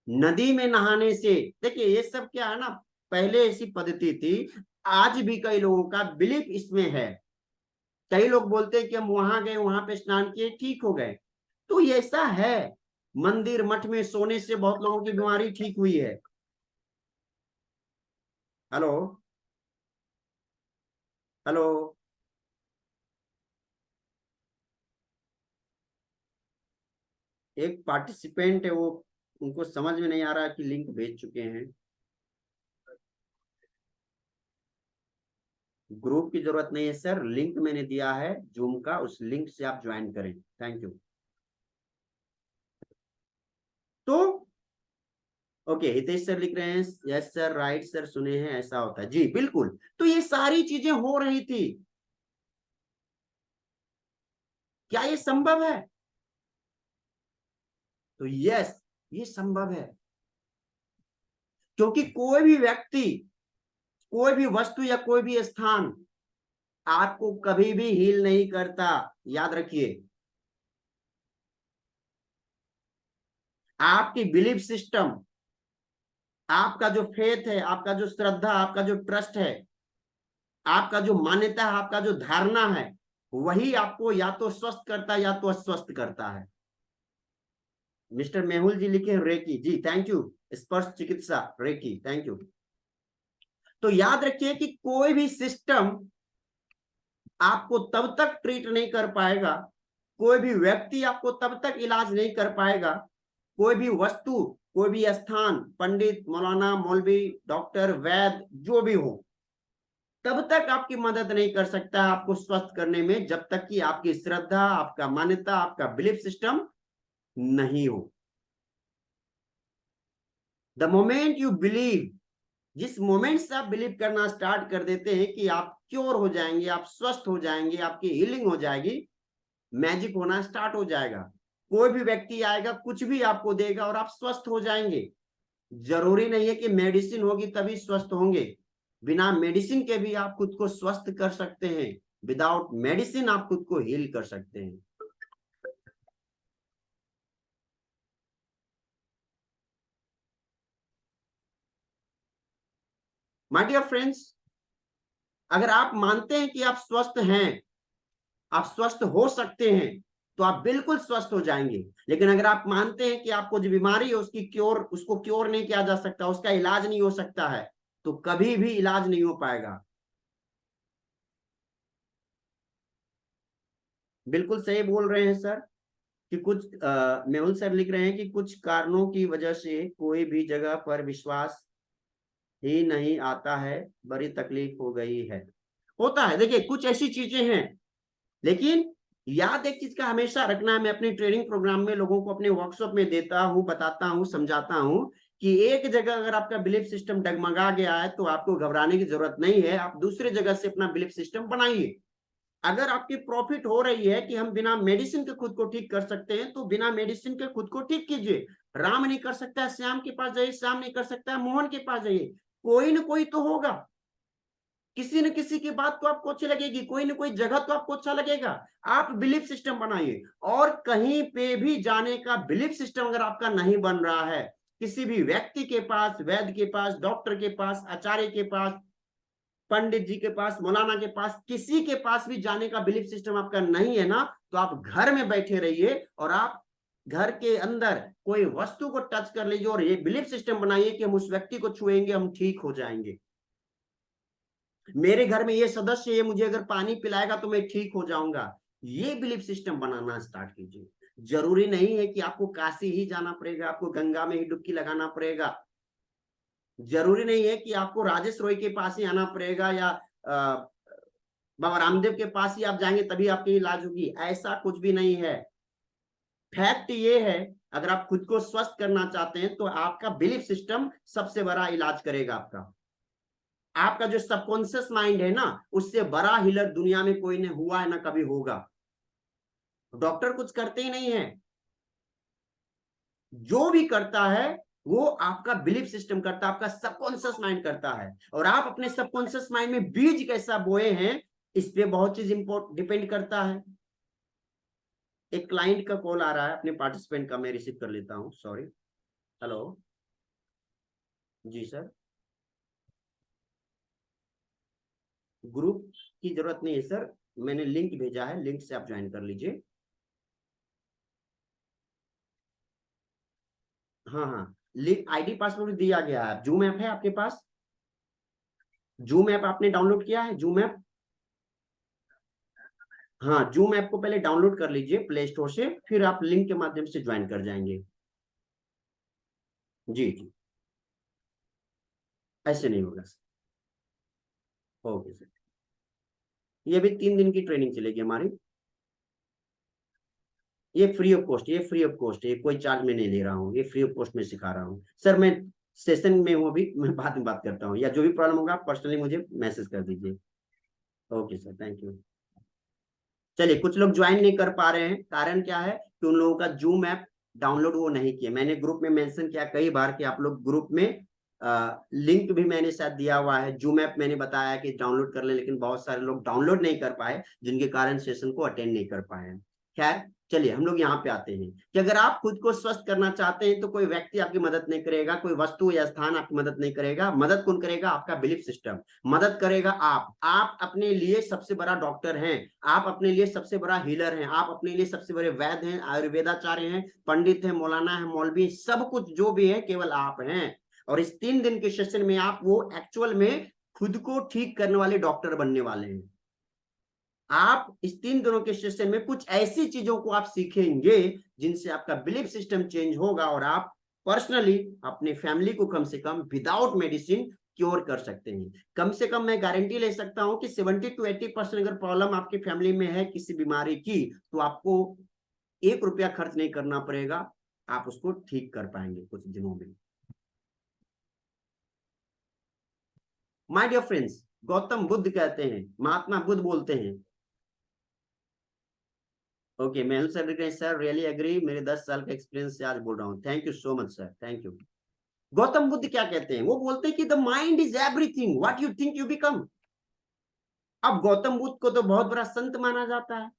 नदी में नहाने से, देखिए ये सब क्या है ना, पहले ऐसी पद्धति थी, आज भी कई लोगों का बिलीफ इसमें है। कई लोग बोलते हैं कि हम वहां गए, वहां पे स्नान किए, ठीक हो गए। तो ये ऐसा है, मंदिर मठ में सोने से बहुत लोगों की बीमारी ठीक हुई है। Hello, hello. एक पार्टिसिपेंट है, वो उनको समझ में नहीं आ रहा कि लिंक भेज चुके हैं। ग्रुप की जरूरत नहीं है सर, लिंक मैंने दिया है जूम का, उस लिंक से आप ज्वाइन करें। Thank you. तो ओके, हितेश सर लिख रहे हैं, यस सर, राइट सर, सुने हैं ऐसा होता है जी, बिल्कुल। तो ये सारी चीजें हो रही थी, क्या ये संभव है? तो यस, ये संभव है, क्योंकि कोई भी व्यक्ति, कोई भी वस्तु या कोई भी स्थान आपको कभी भी हील नहीं करता, याद रखिए। आपकी बिलीफ सिस्टम, आपका जो फेथ है, आपका जो श्रद्धा, आपका जो ट्रस्ट है, आपका जो मान्यता है, आपका जो धारणा है, वही आपको या तो स्वस्थ करता है या तो अस्वस्थ करता है। मिस्टर मेहुल जी लिखे रेकी जी, थैंक यू। स्पर्श चिकित्सा रेकी, थैंक यू। तो याद रखिए कि कोई भी सिस्टम आपको तब तक ट्रीट नहीं कर पाएगा, कोई भी व्यक्ति आपको तब तक इलाज नहीं कर पाएगा, कोई भी वस्तु, कोई भी स्थान, पंडित, मौलाना, मौलवी, डॉक्टर, वैद्य, जो भी हो, तब तक आपकी मदद नहीं कर सकता आपको स्वस्थ करने में, जब तक कि आपकी श्रद्धा, आपका मान्यता, आपका बिलीफ सिस्टम नहीं हो। द मोमेंट यू बिलीव, जिस मोमेंट से आप बिलीव करना स्टार्ट कर देते हैं कि आप क्योर हो जाएंगे, आप स्वस्थ हो जाएंगे, आपकी हीलिंग हो जाएगी, मैजिक होना स्टार्ट हो जाएगा। कोई भी व्यक्ति आएगा, कुछ भी आपको देगा और आप स्वस्थ हो जाएंगे। जरूरी नहीं है कि मेडिसिन होगी तभी स्वस्थ होंगे, बिना मेडिसिन के भी आप खुद को स्वस्थ कर सकते हैं। विदाउट मेडिसिन आप खुद को हील कर सकते हैं। माय डियर फ्रेंड्स, अगर आप मानते हैं कि आप स्वस्थ हैं, आप स्वस्थ हो सकते हैं, तो आप बिल्कुल स्वस्थ हो जाएंगे। लेकिन अगर आप मानते हैं कि आपको जो बीमारी है उसकी क्योर, उसको क्योर नहीं किया जा सकता, उसका इलाज नहीं हो सकता है, तो कभी भी इलाज नहीं हो पाएगा। बिल्कुल सही बोल रहे हैं सर, कि कुछ मेहुल सर लिख रहे हैं कि कुछ कारणों की वजह से कोई भी जगह पर विश्वास ही नहीं आता है, बड़ी तकलीफ हो गई है। होता है, देखिए कुछ ऐसी चीजें हैं, लेकिन याद एक चीज का हमेशा रखना है, मैं अपने ट्रेनिंग प्रोग्राम में लोगों को अपने वर्कशॉप में देता हूं, बताता हूं, समझाता हूं, कि एक जगह अगर आपका बिलीफ सिस्टम डगमगा गया है तो आपको घबराने की जरूरत नहीं है, आप दूसरी जगह से अपना बिलीफ सिस्टम बनाइए। अगर आपकी प्रॉफिट हो रही है कि हम बिना मेडिसिन के खुद को ठीक कर सकते हैं, तो बिना मेडिसिन के खुद को ठीक कीजिए। राम नहीं कर सकता है, श्याम के पास जाइए, श्याम नहीं कर सकता है, मोहन के पास जाइए, कोई ना कोई तो होगा। किसी न किसी की बात तो आपको अच्छी लगेगी, कोई ना कोई जगह तो आपको अच्छा लगेगा। आप बिलीफ सिस्टम बनाइए, और कहीं पे भी जाने का बिलीफ सिस्टम अगर आपका नहीं बन रहा है, किसी भी व्यक्ति के पास, वैद्य के पास, डॉक्टर के पास, आचार्य के पास, पंडित जी के पास, मौलाना के पास, किसी के पास भी जाने का बिलीफ सिस्टम आपका नहीं है ना, तो आप घर में बैठे रहिए और आप घर के अंदर कोई वस्तु को टच कर लीजिए और ये बिलीफ सिस्टम बनाइए कि हम उस व्यक्ति को छुएंगे, हम ठीक हो जाएंगे। मेरे घर में ये सदस्य, ये मुझे अगर पानी पिलाएगा तो मैं ठीक हो जाऊंगा। ये बिलीफ सिस्टम बनाना स्टार्ट कीजिए। जरूरी नहीं है कि आपको काशी ही जाना पड़ेगा, आपको गंगा में ही डुबकी लगाना पड़ेगा। जरूरी नहीं है कि आपको राजेश रोय के पास ही आना पड़ेगा, या बाबा रामदेव के पास ही आप जाएंगे तभी आपकी इलाज होगी, ऐसा कुछ भी नहीं है। फैक्ट ये है, अगर आप खुद को स्वस्थ करना चाहते हैं तो आपका बिलीफ सिस्टम सबसे बड़ा इलाज करेगा। आपका जो सबकॉन्शियस माइंड है ना, उससे बड़ा हीलर दुनिया में कोई ने हुआ है ना कभी होगा। डॉक्टर कुछ करते ही नहीं है, जो भी करता है वो आपका बिलीफ सिस्टम करता है, आपका सबकॉन्शियस माइंड करता है। और आप अपने सबकॉन्शियस माइंड में बीज कैसा बोए हैं, इस पे बहुत चीज इंपोर्ट डिपेंड करता है। एक क्लाइंट का कॉल आ रहा है, अपने पार्टिसिपेंट का, मैं रिसीव कर लेता हूँ, सॉरी। हेलो, जी सर। ग्रुप की जरूरत नहीं है सर, मैंने लिंक भेजा है, लिंक से आप ज्वाइन कर लीजिए। हाँ हाँ, लिंक आईडी पासवर्ड दिया गया है। जूम ऐप है आपके पास? जूम ऐप आपने डाउनलोड किया है? जूम ऐप, हाँ, जूम ऐप को पहले डाउनलोड कर लीजिए प्ले स्टोर से, फिर आप लिंक के माध्यम से ज्वाइन कर जाएंगे। जी जी, ऐसे नहीं होगा। Okay sir. ये भी 3 दिन की ट्रेनिंग चलेगी हमारी। ये फ्री ऑफ कॉस्ट, ये फ्री ऑफ कॉस्ट, ये कोई चार्ज मैं नहीं ले रहा हूँ, ये फ्री ऑफ कॉस्ट में सिखा रहा हूँ सर। मैं सेशन में हूँ अभी, मैं बाद में बात करता हूँ, या जो भी प्रॉब्लम होगा आप पर्सनली मुझे मैसेज कर दीजिए। Okay sir, thank you. चलिए, कुछ लोग ज्वाइन नहीं कर पा रहे हैं, कारण क्या है कि उन लोगों का जूम ऐप डाउनलोड वो नहीं किया। मैंने ग्रुप में मेंशन किया कई बार कि आप लोग ग्रुप में लिंक भी मैंने शायद दिया हुआ है, जूम ऐप मैंने बताया कि डाउनलोड कर ले, लेकिन बहुत सारे लोग डाउनलोड नहीं कर पाए, जिनके कारण सेशन को अटेंड नहीं कर पाए। खैर, चलिए हम लोग यहाँ पे आते हैं कि अगर आप खुद को स्वस्थ करना चाहते हैं तो कोई व्यक्ति आपकी मदद नहीं करेगा, कोई वस्तु या स्थान आपकी मदद नहीं करेगा। मदद कौन करेगा? आपका बिलीफ सिस्टम मदद करेगा। आप अपने लिए सबसे बड़ा डॉक्टर हैं, आप अपने लिए सबसे बड़ा हीलर हैं, आप अपने लिए सबसे बड़े वैद्य हैं, आयुर्वेदाचार्य हैं, पंडित हैं, मौलाना है, मौलवी, सब कुछ जो भी है केवल आप हैं। और इस 3 दिन के सेशन में आप वो एक्चुअल में खुद को ठीक करने वाले डॉक्टर बनने वाले हैं। आप इस 3 दिनों के सेशन में कुछ ऐसी चीजों को आप सीखेंगे जिनसे आपका बिलीफ सिस्टम चेंज होगा, और आप पर्सनली अपने फैमिली को कम से कम विदाउट मेडिसिन क्योर कर सकते हैं। कम से कम मैं गारंटी ले सकता हूं कि 70 to 80% अगर प्रॉब्लम आपकी फैमिली में है किसी बीमारी की, तो आपको 1 रुपया खर्च नहीं करना पड़ेगा, आप उसको ठीक कर पाएंगे कुछ दिनों में। My dear friends, Gautam Buddha कहते हैं, महात्मा बुद्ध बोलते हैं। Okay, Mehul sir, sir really agree, मेरे 10 साल के एक्सपीरियंस से आज बोल रहा हूँ। Thank you so much sir, thank you. Gautam Buddha क्या कहते हैं? वो बोलते हैं कि the mind is everything, what you think you become. अब गौतम बुद्ध को तो बहुत बड़ा संत माना जाता है,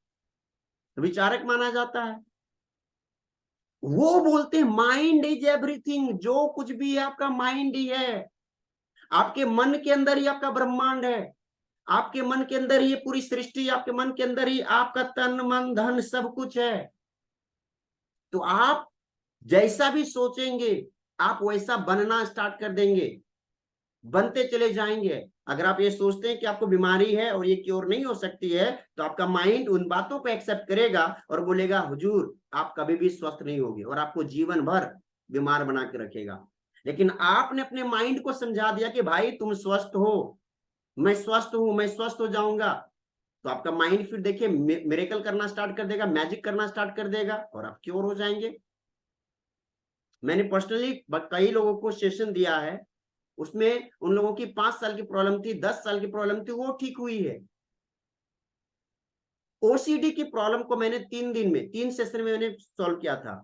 विचारक माना जाता है। वो बोलते हैं माइंड इज एवरीथिंग, जो कुछ भी है आपका माइंड ही है। आपके मन के अंदर ही आपका ब्रह्मांड है, आपके मन के अंदर ही पूरी सृष्टि, आपके मन के अंदर ही आपका तन मन धन सब कुछ है। तो आप जैसा भी सोचेंगे आप वैसा बनना स्टार्ट कर देंगे, बनते चले जाएंगे। अगर आप ये सोचते हैं कि आपको बीमारी है और ये क्योर नहीं हो सकती है, तो आपका माइंड उन बातों को एक्सेप्ट करेगा और बोलेगा हुजूर आप कभी भी स्वस्थ नहीं होगे, और आपको जीवन भर बीमार बना के रखेगा। लेकिन आपने अपने माइंड को समझा दिया कि भाई तुम स्वस्थ हो, मैं स्वस्थ हूं, मैं स्वस्थ हो जाऊंगा, तो आपका माइंड फिर देखिए मिरेकल करना स्टार्ट कर देगा, मैजिक करना स्टार्ट कर देगा, और आप क्योर हो जाएंगे। मैंने पर्सनली कई लोगों को सेशन दिया है, उसमें उन लोगों की 5 साल की प्रॉब्लम थी, 10 साल की प्रॉब्लम थी, वो ठीक हुई है। ओसीडी की प्रॉब्लम को मैंने 3 दिन में 3 सेशन में मैंने सॉल्व किया था।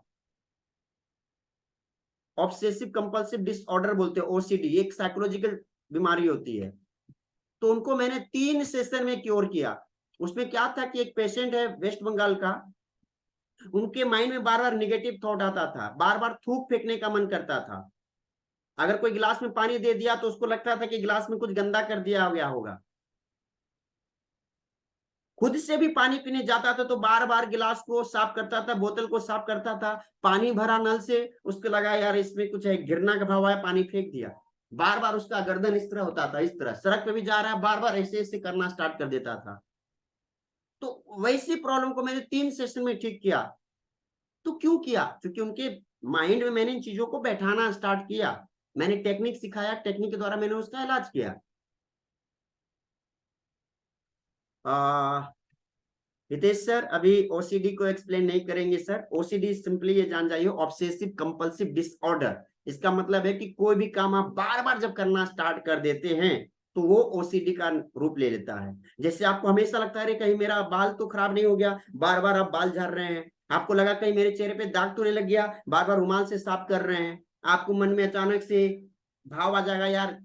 ऑब्सेसिव कंपल्सिव डिसऑर्डर बोलते हैं ओसीडी, एक साइकोलॉजिकल बीमारी होती है। तो उनको मैंने 3 सेशन में क्योर किया। उसमें क्या था कि एक पेशेंट है वेस्ट बंगाल का, उनके माइंड में बार बार निगेटिव थॉट आता था, बार बार थूक फेंकने का मन करता था। अगर कोई गिलास में पानी दे दिया तो उसको लगता था कि गिलास में कुछ गंदा कर दिया गया होगा। खुद से भी पानी पीने जाता था तो बार बार गिलास को साफ करता था, बोतल को साफ करता था। पानी भरा नल से, उसको लगा यार इसमें कुछ है, गिरना का भाव है, पानी फेंक दिया। बार बार उसका गर्दन इस तरह होता था, इस तरह सड़क पे भी जा रहा है, बार बार ऐसे ऐसे करना स्टार्ट कर देता था। तो वैसी प्रॉब्लम को मैंने 3 सेशन में ठीक किया। तो क्यों किया? क्योंकि उनके माइंड में मैंने इन चीजों को बैठाना स्टार्ट किया, मैंने टेक्निक सिखाया, टेक्निक के द्वारा मैंने उसका इलाज किया। हितेश सर अभी ओसीडी को एक्सप्लेन नहीं करेंगे सर। ओसीडी सिंपली ये जान जाइए, ऑब्सेसिव कंपल्सिव डिसऑर्डर। इसका मतलब है कि कोई भी काम आप बार बार जब करना स्टार्ट कर देते हैं तो वो ओसीडी का रूप ले लेता है। जैसे आपको हमेशा लगता है कहीं मेरा बाल तो खराब नहीं हो गया, बार बार आप बाल झाड़ रहे हैं। आपको लगा कहीं मेरे चेहरे पे दाग तो नहीं लग गया, बार बार रुमाल से साफ कर रहे हैं। आपको मन में अचानक से भाव आ जाएगा यार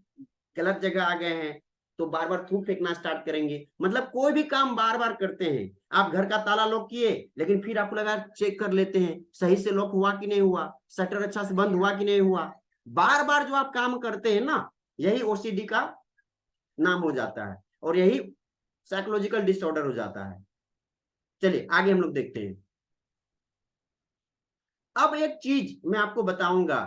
गलत जगह आ गए हैं, तो बार बार थूक फेंकना स्टार्ट करेंगे। मतलब कोई भी काम बार बार करते हैं, आप घर का ताला लॉक किए लेकिन फिर आपको लगा चेक कर लेते हैं सही से लॉक हुआ कि नहीं हुआ, शटर अच्छा से बंद हुआ कि नहीं हुआ। बार बार जो आप काम करते हैं ना, यही ओसीडी का नाम हो जाता है, और यही साइकोलॉजिकल डिसऑर्डर हो जाता है। चलिए आगे हम लोग देखते हैं। अब एक चीज मैं आपको बताऊंगा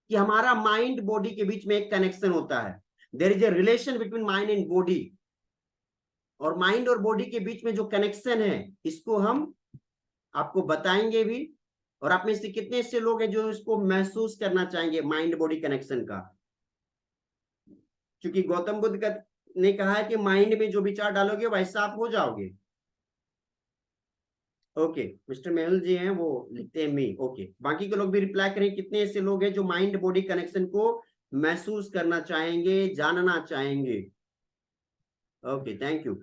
कि हमारा माइंड बॉडी के बीच में एक कनेक्शन होता है। There is a relation between mind and body, और माइंड और बॉडी के बीच में जो कनेक्शन है इसको हम आपको बताएंगे भी। और आप में से कितने ऐसे लोग हैं जो इसको महसूस करना चाहेंगे, माइंड बॉडी कनेक्शन का? क्योंकि गौतम बुद्ध का ने कहा है कि माइंड में जो विचार डालोगे वैसा आप हो जाओगे। ओके, मिस्टर मेहुल जी हैं वो लिखते हैं मी। ओके, बाकी के लोग भी रिप्लाई करें, कितने ऐसे लोग हैं जो माइंड बॉडी कनेक्शन को महसूस करना चाहेंगे, जानना चाहेंगे? Okay, thank you.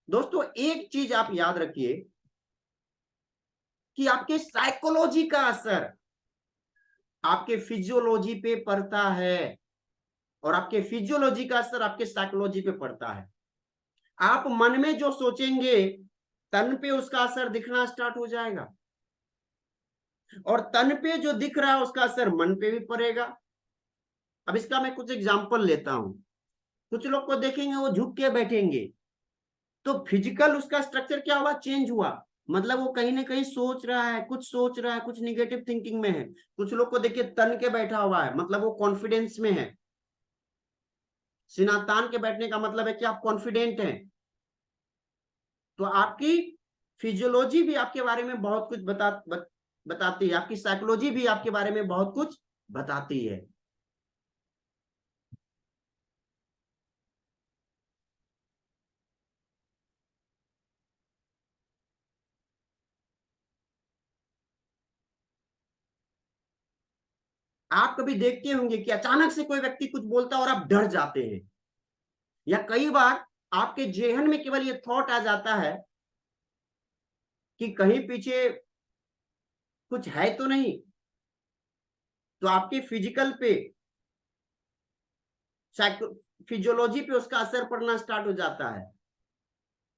दोस्तों, एक चीज आप याद रखिए कि आपके साइकोलॉजी का असर आपके फिजियोलॉजी पे पड़ता है, और आपके फिजियोलॉजी का असर आपके साइकोलॉजी पे पड़ता है। आप मन में जो सोचेंगे तन पे उसका असर दिखना स्टार्ट हो जाएगा, और तन पे जो दिख रहा है उसका असर मन पे भी पड़ेगा। अब इसका मैं कुछ एग्जांपल लेता हूं। कुछ लोग को देखेंगे वो झुक के बैठेंगे, तो फिजिकल उसका स्ट्रक्चर क्या हुआ, चेंज हुआ। मतलब वो कहीं ना कहीं सोच रहा है, कुछ सोच रहा है, कुछ निगेटिव थिंकिंग में है। कुछ लोग को देखिए तन के बैठा हुआ है, मतलब वो कॉन्फिडेंस में है। सीना तान के बैठने का मतलब है कि आप कॉन्फिडेंट हैं। तो आपकी फिजियोलॉजी भी आपके बारे में बहुत कुछ बताती है, आपकी साइकोलॉजी भी आपके बारे में बहुत कुछ बताती है। आप कभी देखते होंगे कि अचानक से कोई व्यक्ति कुछ बोलता है और आप डर जाते हैं, या कई बार आपके जेहन में केवल ये थॉट आ जाता है कि कहीं पीछे कुछ है तो नहीं। तो आपके फिजिकल पे, फिजियोलॉजी पे उसका असर पड़ना स्टार्ट हो जाता है।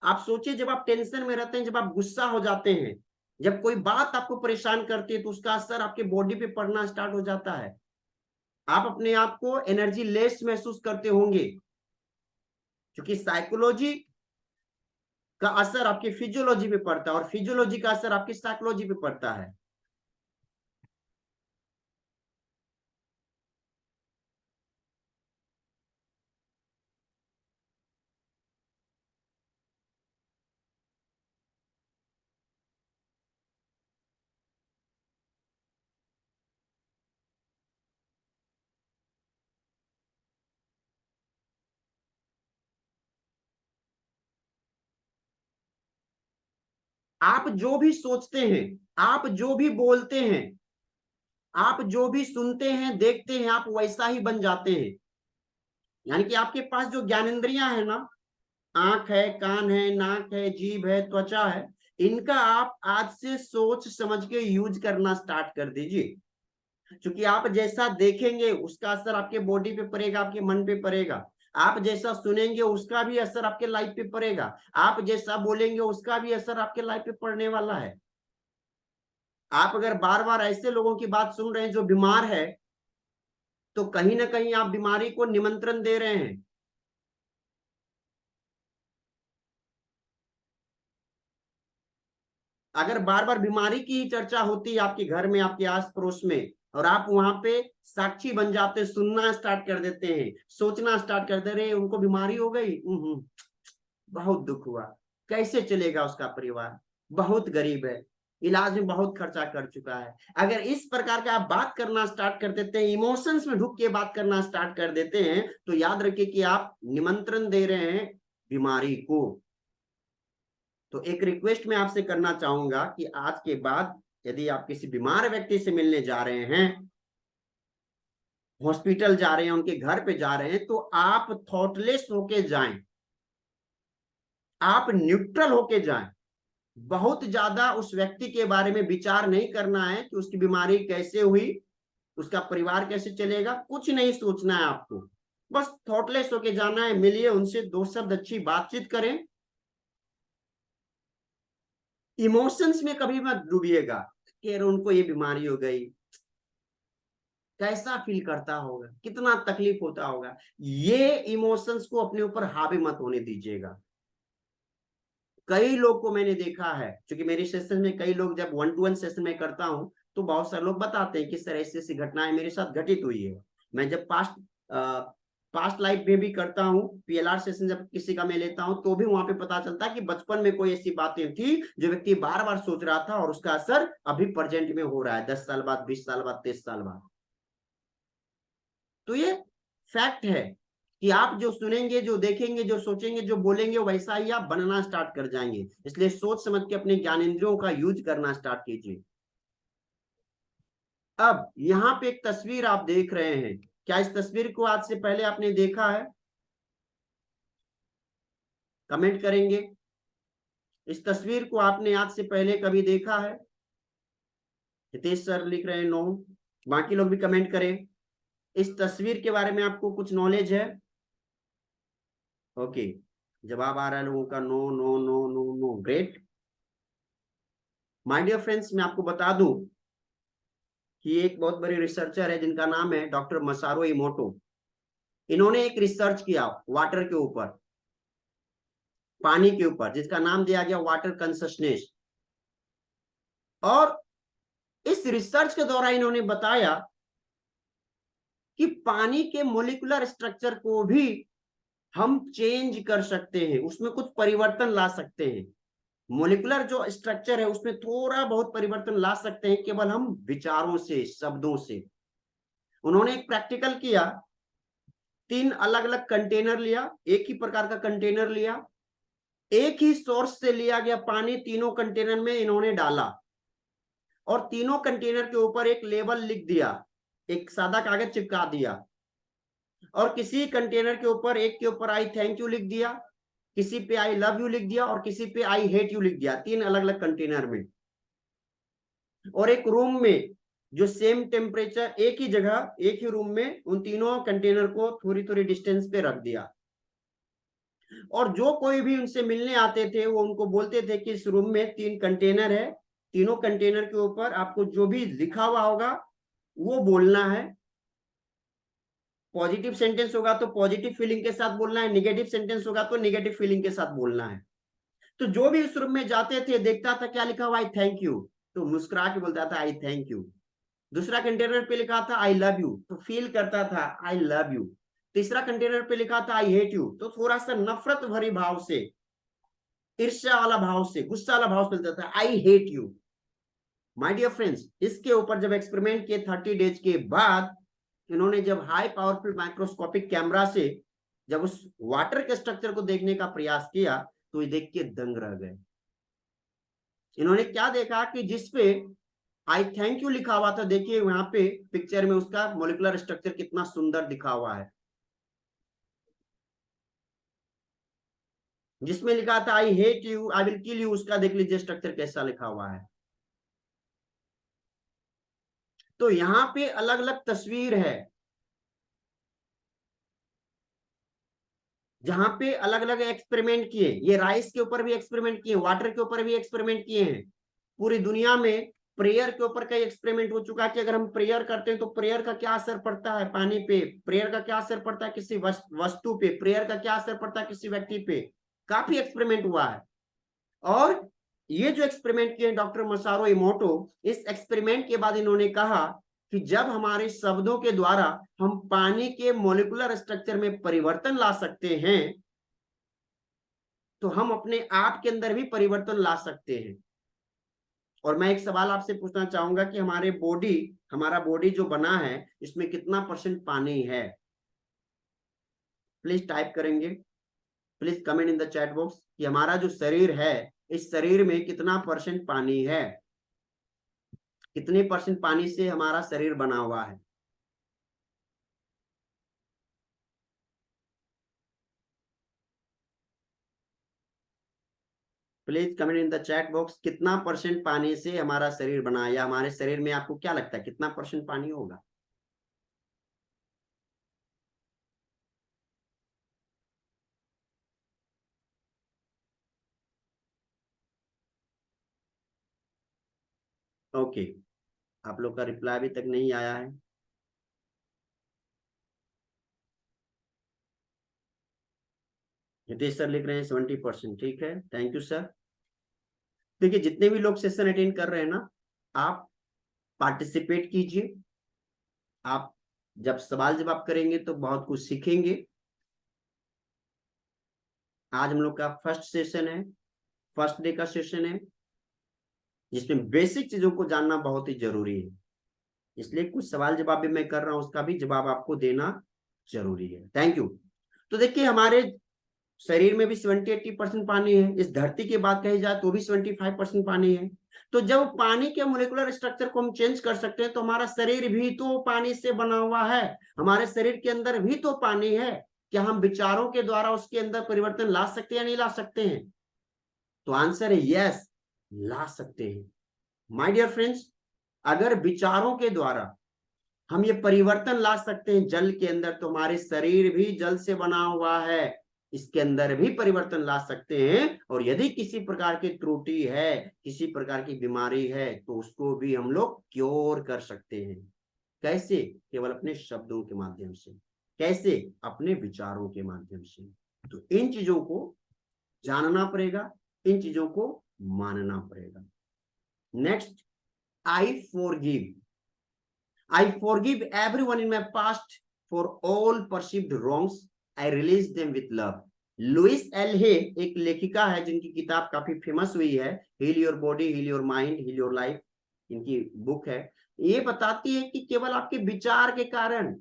आप सोचिए, जब आप टेंशन में रहते हैं, जब आप गुस्सा हो जाते हैं, जब कोई बात आपको परेशान करती है, तो उसका असर आपके बॉडी पे पड़ना स्टार्ट हो जाता है। आप अपने आप को एनर्जी लेस महसूस करते होंगे, क्योंकि साइकोलॉजी का असर आपकी फिजियोलॉजी पे पड़ता है, और फिजियोलॉजी का असर आपकी साइकोलॉजी पे पड़ता है। आप जो भी सोचते हैं, आप जो भी बोलते हैं, आप जो भी सुनते हैं, देखते हैं, आप वैसा ही बन जाते हैं। यानी कि आपके पास जो ज्ञानेंद्रियां है ना, आंख है, कान है, नाक है, जीभ है, त्वचा है, इनका आप आज से सोच समझ के यूज करना स्टार्ट कर दीजिए। क्योंकि आप जैसा देखेंगे उसका असर आपके बॉडी पे पड़ेगा, आपके मन पे पड़ेगा। आप जैसा सुनेंगे उसका भी असर आपके लाइफ पे पड़ेगा। आप जैसा बोलेंगे उसका भी असर आपके लाइफ पे पड़ने वाला है। आप अगर बार बार ऐसे लोगों की बात सुन रहे हैं जो बीमार है, तो कहीं ना कहीं आप बीमारी को निमंत्रण दे रहे हैं। अगर बार बार बीमारी की ही चर्चा होती है आपके घर में, आपके आस पड़ोस में, और आप वहां पे साक्षी बन जाते, सुनना स्टार्ट कर देते हैं, सोचना स्टार्ट कर दे रहे, उनको बीमारी हो गई, बहुत दुख हुआ, कैसे चलेगा उसका परिवार, बहुत गरीब है, इलाज में बहुत खर्चा कर चुका है। अगर इस प्रकार का आप बात करना स्टार्ट कर देते हैं, इमोशंस में ढुक के बात करना स्टार्ट कर देते हैं, तो याद रखिए कि आप निमंत्रण दे रहे हैं बीमारी को। तो एक रिक्वेस्ट मैं आपसे करना चाहूंगा कि आज के बाद यदि आप किसी बीमार व्यक्ति से मिलने जा रहे हैं, हॉस्पिटल जा रहे हैं, उनके घर पे जा रहे हैं, तो आप थॉटलेस होके जाएं, आप न्यूट्रल होके जाएं। बहुत ज्यादा उस व्यक्ति के बारे में विचार नहीं करना है कि उसकी बीमारी कैसे हुई, उसका परिवार कैसे चलेगा, कुछ नहीं सोचना है आपको। बस थॉटलेस होके जाना है, मिलिए उनसे, दो शब्द अच्छी बातचीत करें। इमोशंस में कभी मत डूबिएगा कि उनको ये बीमारी हो गई, कैसा फील करता होगा, कितना तकलीफ होता होगा। ये इमोशंस को अपने ऊपर हावी मत होने दीजिएगा। कई लोग को मैंने देखा है, क्योंकि मेरी सेशन में कई लोग, जब 1-to-1 सेशन में करता हूं, तो बहुत सारे लोग बताते हैं कि सर ऐसी ऐसी घटनाएं मेरे साथ घटित हुई है। मैं जब पास्ट लाइफ में भी करता हूँ, पीएलआर सेशन जब किसी का मैं लेता हूँ, तो भी वहां पे पता चलता है कि बचपन में कोई ऐसी बातें थी जो व्यक्ति बार बार सोच रहा था और उसका असर अभी प्रेजेंट में हो रहा है, 10 साल बाद, 20 साल बाद, 30 साल बाद। तो ये फैक्ट है कि आप जो सुनेंगे, जो देखेंगे, जो सोचेंगे, जो बोलेंगे, वैसा ही आप बनना स्टार्ट कर जाएंगे। इसलिए सोच समझ के अपने ज्ञानेंद्रियों का यूज करना स्टार्ट कीजिए। अब यहाँ पे एक तस्वीर आप देख रहे हैं, क्या इस तस्वीर को आज से पहले आपने देखा है? कमेंट करेंगे। इस तस्वीर को आपने आज से पहले कभी देखा है? हितेश सर लिख रहे हैं नो। बाकी लोग भी कमेंट करें। इस तस्वीर के बारे में आपको कुछ नॉलेज है? ओके, जवाब आ रहा है लोगों का no no no no no. Great. My dear friends, मैं आपको बता दूं कि एक बहुत बड़े रिसर्चर है जिनका नाम है डॉक्टर मसारो इमोटो। इन्होंने एक रिसर्च किया वाटर के ऊपर, पानी के ऊपर, जिसका नाम दिया गया वाटर कंसिस्टेंस। और इस रिसर्च के दौरान इन्होंने बताया कि पानी के मोलिकुलर स्ट्रक्चर को भी हम चेंज कर सकते हैं, उसमें कुछ परिवर्तन ला सकते हैं। मोलिकुलर जो स्ट्रक्चर है उसमें थोड़ा बहुत परिवर्तन ला सकते हैं केवल हम विचारों से, शब्दों से। उन्होंने एक प्रैक्टिकल किया, 3 अलग अलग कंटेनर लिया, एक ही प्रकार का कंटेनर लिया, एक ही सोर्स से लिया गया पानी तीनों कंटेनर में इन्होंने डाला, और तीनों कंटेनर के ऊपर एक लेबल लिख दिया, एक सादा कागज चिपका दिया, और किसी कंटेनर के ऊपर, एक के ऊपर आई थैंक यू लिख दिया, किसी पे आई लव यू लिख दिया, और किसी पे आई हेट यू लिख दिया, 3 अलग अलग कंटेनर में। और एक रूम में जो सेम टेम्परेचर, एक ही जगह, एक ही रूम में उन तीनों कंटेनर को थोड़ी थोड़ी डिस्टेंस पे रख दिया। और जो कोई भी उनसे मिलने आते थे वो उनको बोलते थे कि इस रूम में 3 कंटेनर है, तीनों कंटेनर के ऊपर आपको जो भी लिखा हुआ होगा वो बोलना है। पॉजिटिव सेंटेंस होगा तो पॉजिटिव फीलिंग के साथ बोलना है, निगेटिव सेंटेंस होगा तो निगेटिव फीलिंग के साथ बोलना है। तो जो भी उस रूम में जाते थे देखता था क्या लिखा हुआ, आई थैंक यू, तो मुस्कुरा के बोलता था आई थैंक यू। दूसरा कंटेनर पे लिखा था आई लव यू, तो फील करता था आई लव यू। तीसरा कंटेनर पे लिखा था आई हेट यू, तो थोड़ा सा नफरत भरी भाव से, ईर्ष्या वाला भाव से, गुस्सा वाला भाव से बोलता था I hate you. My dear friends, इसके ऊपर जब एक्सपेरिमेंट किए 30 डेज के बाद, इन्होंने जब हाई पावरफुल माइक्रोस्कोपिक कैमरा से जब उस वाटर के स्ट्रक्चर को देखने का प्रयास किया, तो ये देख के दंग रह गए। इन्होंने क्या देखा कि जिसपे आई थैंक यू लिखा हुआ था, देखिए वहां पे पिक्चर में उसका मोलिकुलर स्ट्रक्चर कितना सुंदर दिखा हुआ है। जिसमें लिखा था I hate you, I will kill you, उसका देख लीजिए स्ट्रक्चर कैसा लिखा हुआ है। तो यहाँ पे अलग अलग तस्वीर है, जहां पे अलग अलग एक्सपेरिमेंट किए। ये राइस के ऊपर भी एक्सपेरिमेंट किए, वाटर के ऊपर भी एक्सपेरिमेंट किए हैं। पूरी दुनिया में प्रेयर के ऊपर कई एक्सपेरिमेंट हो चुका है कि अगर हम प्रेयर करते हैं तो प्रेयर का क्या असर पड़ता है पानी पे, प्रेयर का क्या असर पड़ता है किसी वस्तु पे, प्रेयर का क्या असर पड़ता है किसी व्यक्ति पे। काफी एक्सपेरिमेंट हुआ है। और ये जो एक्सपेरिमेंट किए डॉक्टर मसारो इमोटो, इस एक्सपेरिमेंट के बाद इन्होंने कहा कि जब हमारे शब्दों के द्वारा हम पानी के मोलिकुलर स्ट्रक्चर में परिवर्तन ला सकते हैं, तो हम अपने आप के अंदर भी परिवर्तन ला सकते हैं। और मैं एक सवाल आपसे पूछना चाहूंगा कि हमारा बॉडी जो बना है इसमें कितना परसेंट पानी है? प्लीज टाइप करेंगे, please comment in the chat box कि हमारा जो शरीर है, इस शरीर में कितना परसेंट पानी है, कितने परसेंट पानी से हमारा शरीर बना हुआ है। Please comment in the chat box, कितना परसेंट पानी से हमारा शरीर बना है, या हमारे शरीर में आपको क्या लगता है कितना परसेंट पानी होगा? ओके, आप लोग का रिप्लाई अभी तक नहीं आया है। नितीश सर लिख रहे हैं 70%। ठीक है, थैंक यू सर। देखिए जितने भी लोग सेशन अटेंड कर रहे हैं ना, आप पार्टिसिपेट कीजिए। आप जब सवाल जवाब करेंगे तो बहुत कुछ सीखेंगे। आज हम लोग का फर्स्ट सेशन है, फर्स्ट डे का सेशन है, जिसमें बेसिक चीजों को जानना बहुत ही जरूरी है। इसलिए कुछ सवाल जवाब भी मैं कर रहा हूं, उसका भी जवाब आपको देना जरूरी है। Thank you. तो देखिए, हमारे शरीर में भी 70-80% पानी है। इस धरती की बात कही जाए तो भी 75% पानी है। तो जब पानी के मोलिकुलर स्ट्रक्चर को हम चेंज कर सकते हैं, तो हमारा शरीर भी तो पानी से बना हुआ है। हमारे शरीर के अंदर भी तो पानी है। क्या हम विचारों के द्वारा उसके अंदर परिवर्तन ला सकते हैं या नहीं ला सकते हैं? तो आंसर है यस, ला सकते हैं। माय डियर फ्रेंड्स, अगर विचारों के द्वारा हम ये परिवर्तन ला सकते हैं जल के अंदर, तो हमारे शरीर भी जल से बना हुआ है, इसके अंदर भी परिवर्तन ला सकते हैं। और यदि किसी प्रकार की त्रुटि है, किसी प्रकार की बीमारी है, तो उसको भी हम लोग क्योर कर सकते हैं। कैसे? केवल अपने शब्दों के माध्यम से। कैसे? अपने विचारों के माध्यम से। तो इन चीजों को जानना पड़ेगा, इन चीजों को मानना पड़ेगा। Next, I forgive. I forgive everyone in my past for all perceived wrongs. I release them with love. Louise L Hay एक लेखिका है जिनकी किताब काफी फेमस हुई है, heal your body, heal your mind, heal your life, इनकी book है। ये बताती है कि केवल आपके विचार के कारण,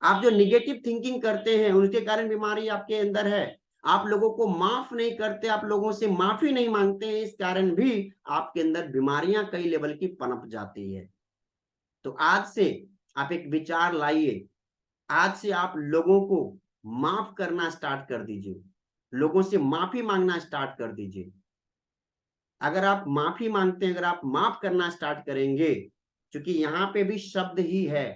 आप जो निगेटिव थिंकिंग करते हैं उनके कारण बीमारी आपके अंदर है। आप लोगों को माफ नहीं करते, आप लोगों से माफी नहीं मांगते हैं, इस कारण भी आपके अंदर बीमारियां कई लेवल की पनप जाती है। तो आज से आप एक विचार लाइए, आज से आप लोगों को माफ करना स्टार्ट कर दीजिए, लोगों से माफी मांगना स्टार्ट कर दीजिए। अगर आप माफी मांगते हैं, अगर आप माफ करना स्टार्ट करेंगे, क्योंकि यहाँ पे भी शब्द ही है,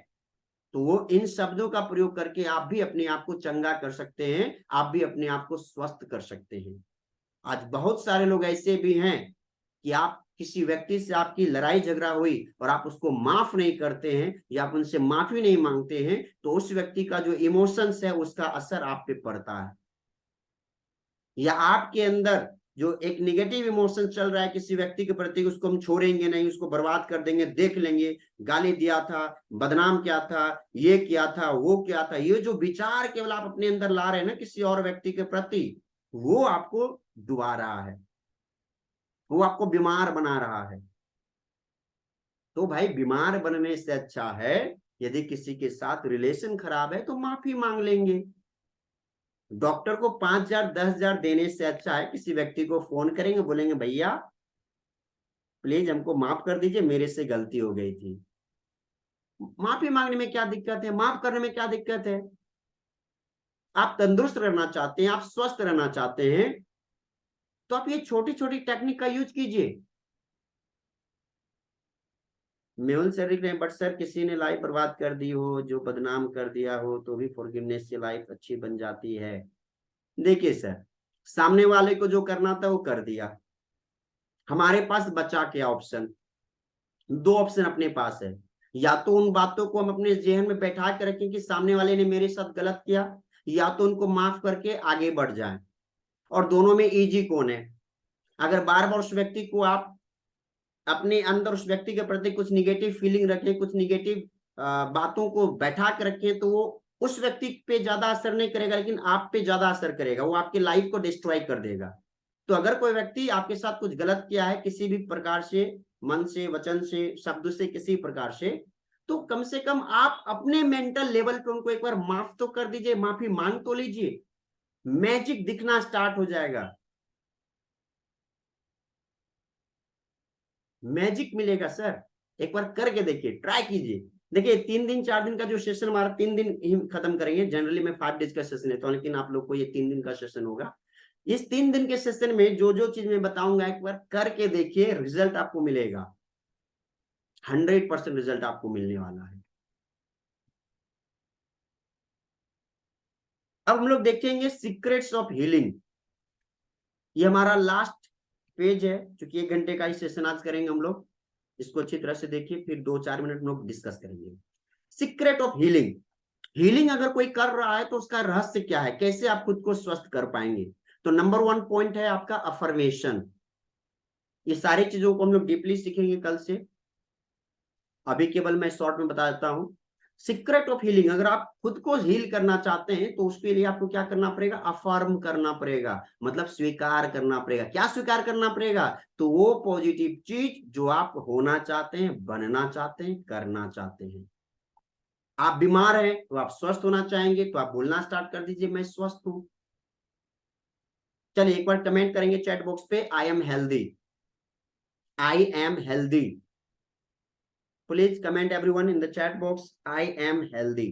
तो वो इन शब्दों का प्रयोग करके आप भी अपने आप को चंगा कर सकते हैं, आप भी अपने आप को स्वस्थ कर सकते हैं। आज बहुत सारे लोग ऐसे भी हैं कि आप किसी व्यक्ति से आपकी लड़ाई झगड़ा हुई और आप उसको माफ नहीं करते हैं या आप उनसे माफी नहीं मांगते हैं, तो उस व्यक्ति का जो इमोशंस है उसका असर आप पे पड़ता है। या आपके अंदर जो एक निगेटिव इमोशन चल रहा है किसी व्यक्ति के प्रति, उसको हम छोड़ेंगे नहीं, उसको बर्बाद कर देंगे, देख लेंगे, गाली दिया था, बदनाम किया था, ये किया था, वो किया था, ये जो विचार केवल आप अपने अंदर ला रहे हैं ना किसी और व्यक्ति के प्रति, वो आपको डुबा रहा है, वो आपको बीमार बना रहा है। तो भाई, बीमार बनने से अच्छा है यदि किसी के साथ रिलेशन खराब है तो माफी मांग लेंगे। डॉक्टर को 5,000 10,000 देने से अच्छा है किसी व्यक्ति को फोन करेंगे, बोलेंगे भैया प्लीज हमको माफ कर दीजिए, मेरे से गलती हो गई थी। माफी मांगने में क्या दिक्कत है? माफ करने में क्या दिक्कत है? आप तंदुरुस्त रहना चाहते हैं, आप स्वस्थ रहना चाहते हैं, तो आप ये छोटी छोटी टेक्निक का यूज कीजिए। मेहुल सर लिख रहे हैं, बट सर किसी ने लाइफ बर्बाद कर दी हो, जो बदनाम कर दिया हो, तो भी फॉरगिवनेस से लाइफ अच्छी बन जाती है। देखिए सर, सामने वाले को जो करना था वो कर दिया, हमारे पास बचा क्या ऑप्शन? दो ऑप्शन अपने पास है। या तो उन बातों को हम अपने जहन में बैठा कर रखें कि सामने वाले ने मेरे साथ गलत किया, या तो उनको माफ करके आगे बढ़ जाएं। और दोनों में इजी कौन है? अगर बार बार उस व्यक्ति को आप अपने अंदर, उस व्यक्ति के प्रति कुछ निगेटिव फीलिंग रखें, कुछ निगेटिव बातों को बैठा कर रखें, तो वो उस व्यक्ति पे ज्यादा असर नहीं करेगा, लेकिन आप पे ज्यादा असर करेगा, वो आपकी लाइफ को डिस्ट्रॉय कर देगा। तो अगर कोई व्यक्ति आपके साथ कुछ गलत किया है किसी भी प्रकार से, मन से, वचन से, शब्द से, किसी प्रकार से, तो कम से कम आप अपने मेंटल लेवल पे उनको एक बार माफ तो कर दीजिए, माफी मांग तो लीजिए, मैजिक दिखना स्टार्ट हो जाएगा, मैजिक मिलेगा सर। एक बार करके देखिए, ट्राई कीजिए। देखिए 3 दिन 4 दिन का जो सेशन हमारा 3 दिन ही खत्म करेंगे, जनरली मैं 5 डेज का सेशन लेता हूँ, लेकिन आप लोग को ये 3 दिन का सेशन होगा। इस 3 दिन के सेशन में जो जो चीज मैं बताऊंगा एक बार करके देखिए, रिजल्ट आपको मिलेगा, 100% रिजल्ट आपको मिलने वाला है। अब हम लोग देखेंगे सीक्रेट्स ऑफ हीलिंग। ये हमारा लास्ट पेज है, क्योंकि 1 घंटे का ही सेशन आज करेंगे हम लोग। इसको अच्छी तरह से देखिए, फिर 2-4 मिनट हम लोग डिस्कस करेंगे। Secret of healing. हीलिंग अगर कोई कर रहा है तो उसका रहस्य क्या है, कैसे आप खुद को स्वस्थ कर पाएंगे? तो नंबर 1 पॉइंट है आपका अफर्मेशन। ये सारी चीजों को हम लोग डीपली सीखेंगे कल से। अभी केवल मैं शॉर्ट में बता देता हूं। सीक्रेट ऑफ हीलिंग, अगर आप खुद को हील करना चाहते हैं तो उसके लिए आपको क्या करना पड़ेगा, अफर्म करना पड़ेगा, मतलब स्वीकार करना पड़ेगा। क्या स्वीकार करना पड़ेगा, तो वो पॉजिटिव चीज जो आप होना चाहते हैं, बनना चाहते हैं, करना चाहते हैं। आप बीमार हैं तो आप स्वस्थ होना चाहेंगे, तो आप बोलना स्टार्ट कर दीजिए मैं स्वस्थ हूं। चलिए एक बार कमेंट करेंगे चैट बॉक्स पे, I am healthy, I am healthy. Please comment everyone in the chat box, I am healthy.